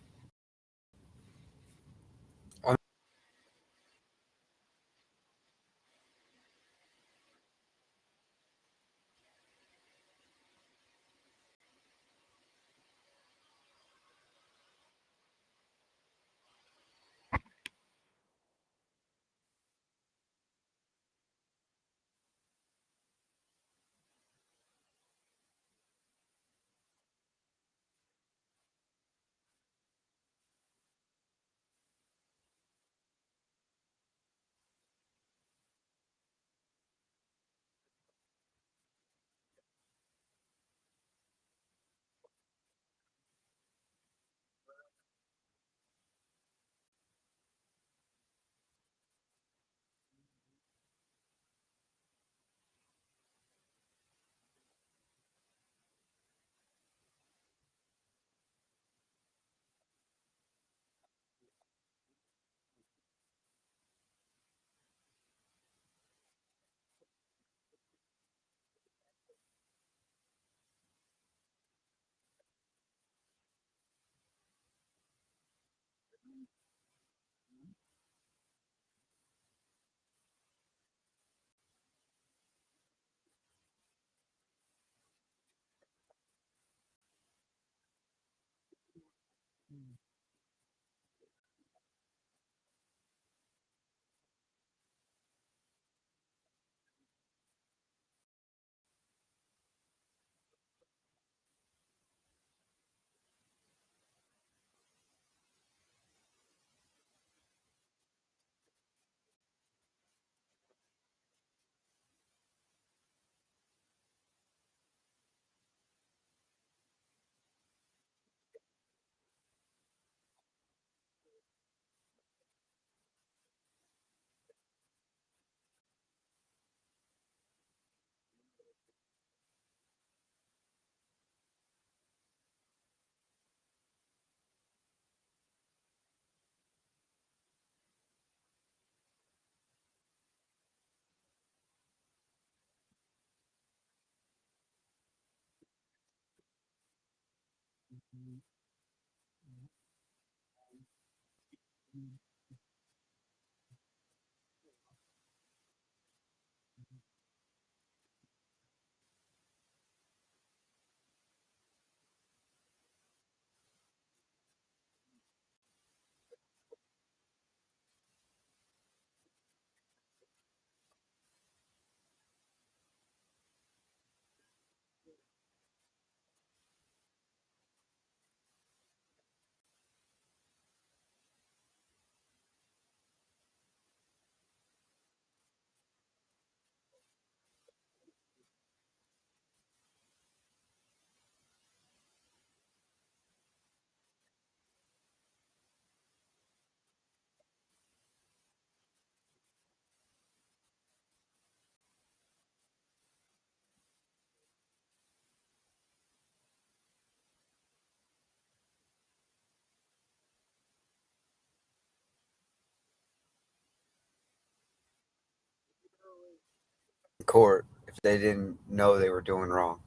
[SPEAKER 1] court if they didn't know they were doing wrong.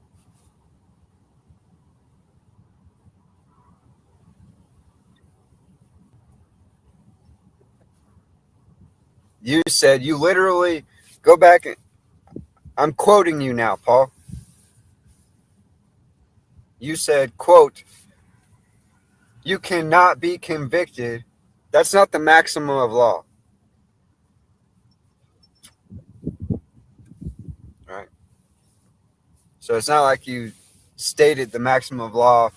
[SPEAKER 1] You said, you literally, go back, I'm quoting you now, Paul. You said, quote, you cannot be convicted. That's not the maximum of law. Right? So it's not like you stated the maximum of law.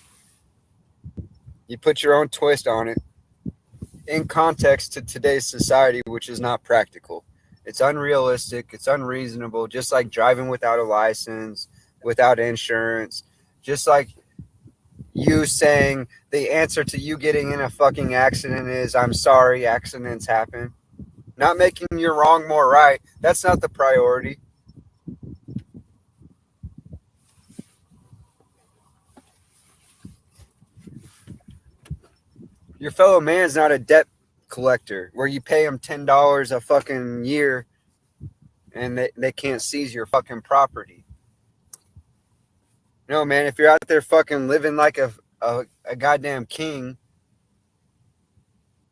[SPEAKER 1] You put your own twist on it in context to today's society, which is not practical. It's unrealistic. It's unreasonable. Just like driving without a license, without insurance. Just like you saying the answer to you getting in a fucking accident is, I'm sorry, accidents happen. Not making your wrong more right. That's not the priority. Your fellow man's not a debt collector where you pay them $10 a fucking year and they can't seize your fucking property. No, man, if you're out there fucking living like a goddamn king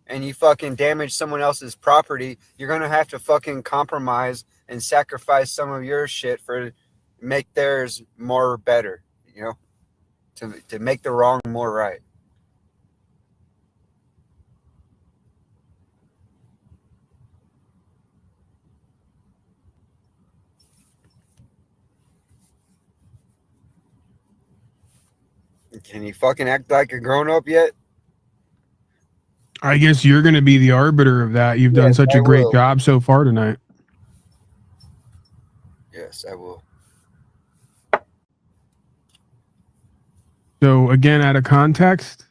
[SPEAKER 1] and you fucking damage someone else's property, you're going to have to fucking compromise and sacrifice some of your shit for make theirs more better, you know, to make the wrong more right. Can you fucking act like a grown-up yet?
[SPEAKER 4] I guess you're going to be the arbiter of that. You've done such a great job so far tonight.
[SPEAKER 1] Yes, I will.
[SPEAKER 4] So again, out of context,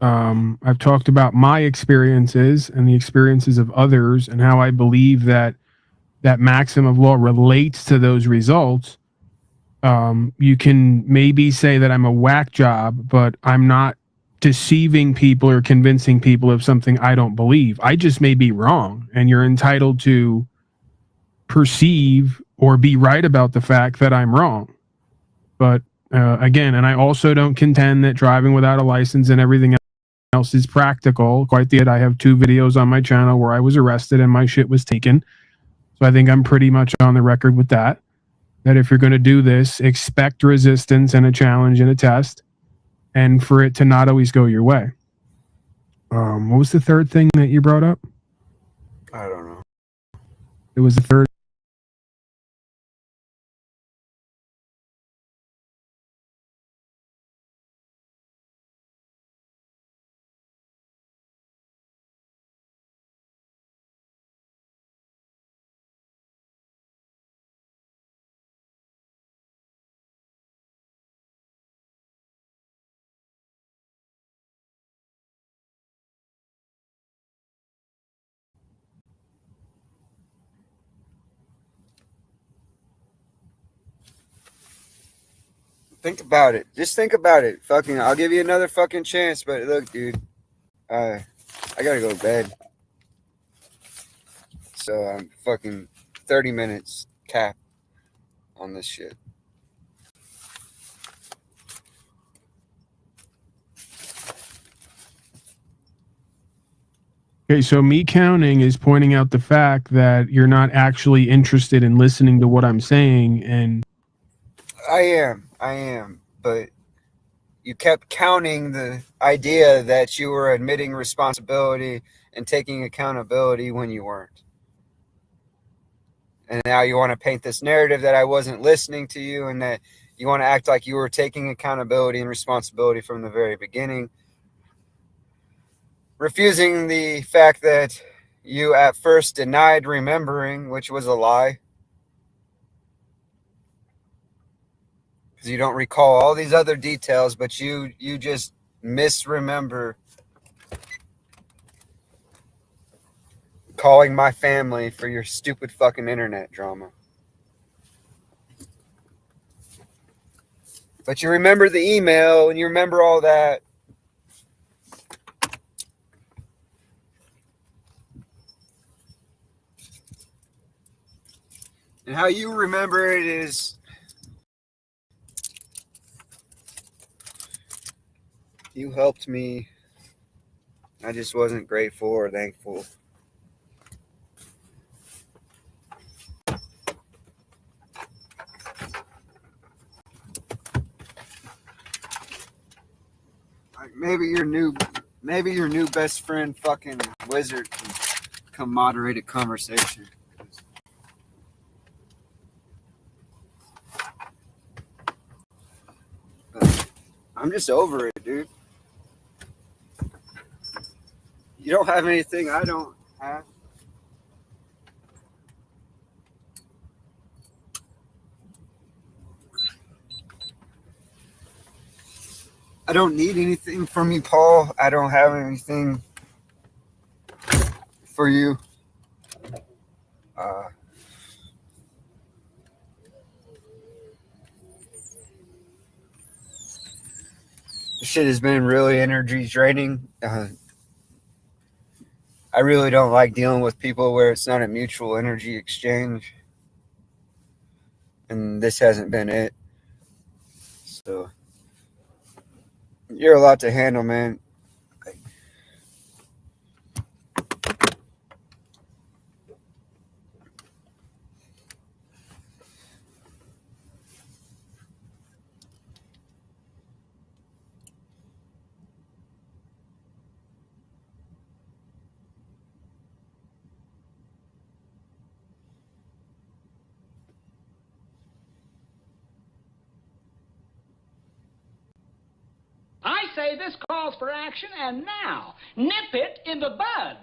[SPEAKER 4] I've talked about my experiences and the experiences of others and how I believe that maxim of law relates to those results. You can maybe say that I'm a whack job, but I'm not deceiving people or convincing people of something I don't believe. I just may be wrong, and you're entitled to perceive or be right about the fact that I'm wrong. But again, and I also don't contend that driving without a license and everything else is practical. Quite the I have 2 videos on my channel where I was arrested and my shit was taken. So I think I'm pretty much on the record with that. That if you're going to do this, expect resistance and a challenge and a test, and for it to not always go your way. What was the third thing that you brought up?
[SPEAKER 1] I don't know.
[SPEAKER 4] It was the third.
[SPEAKER 1] Think about it. Just think about it. Fucking, I'll give you another fucking chance, but look, dude, I gotta go to bed. So I'm fucking 30 minutes cap on this shit.
[SPEAKER 4] Okay, so me counting is pointing out the fact that you're not actually interested in listening to what I'm saying, and
[SPEAKER 1] I am, but you kept counting the idea that you were admitting responsibility and taking accountability when you weren't. And now you want to paint this narrative that I wasn't listening to you and that you want to act like you were taking accountability and responsibility from the very beginning. Refusing the fact that you at first denied remembering, which was a lie. Because you don't recall all these other details, but you just misremember calling my family for your stupid fucking internet drama. But you remember the email and you remember all that. And how you remember it is you helped me. I just wasn't grateful or thankful. Like maybe your new best friend fucking wizard can come moderate a conversation. But I'm just over it, dude. You don't have anything I don't have. I don't need anything from you, Paul. I don't have anything for you. This shit has been really energy draining. I really don't like dealing with people where it's not a mutual energy exchange. And this hasn't been it. So you're a lot to handle, man.
[SPEAKER 3] I say this calls for action, and now, nip it in the bud.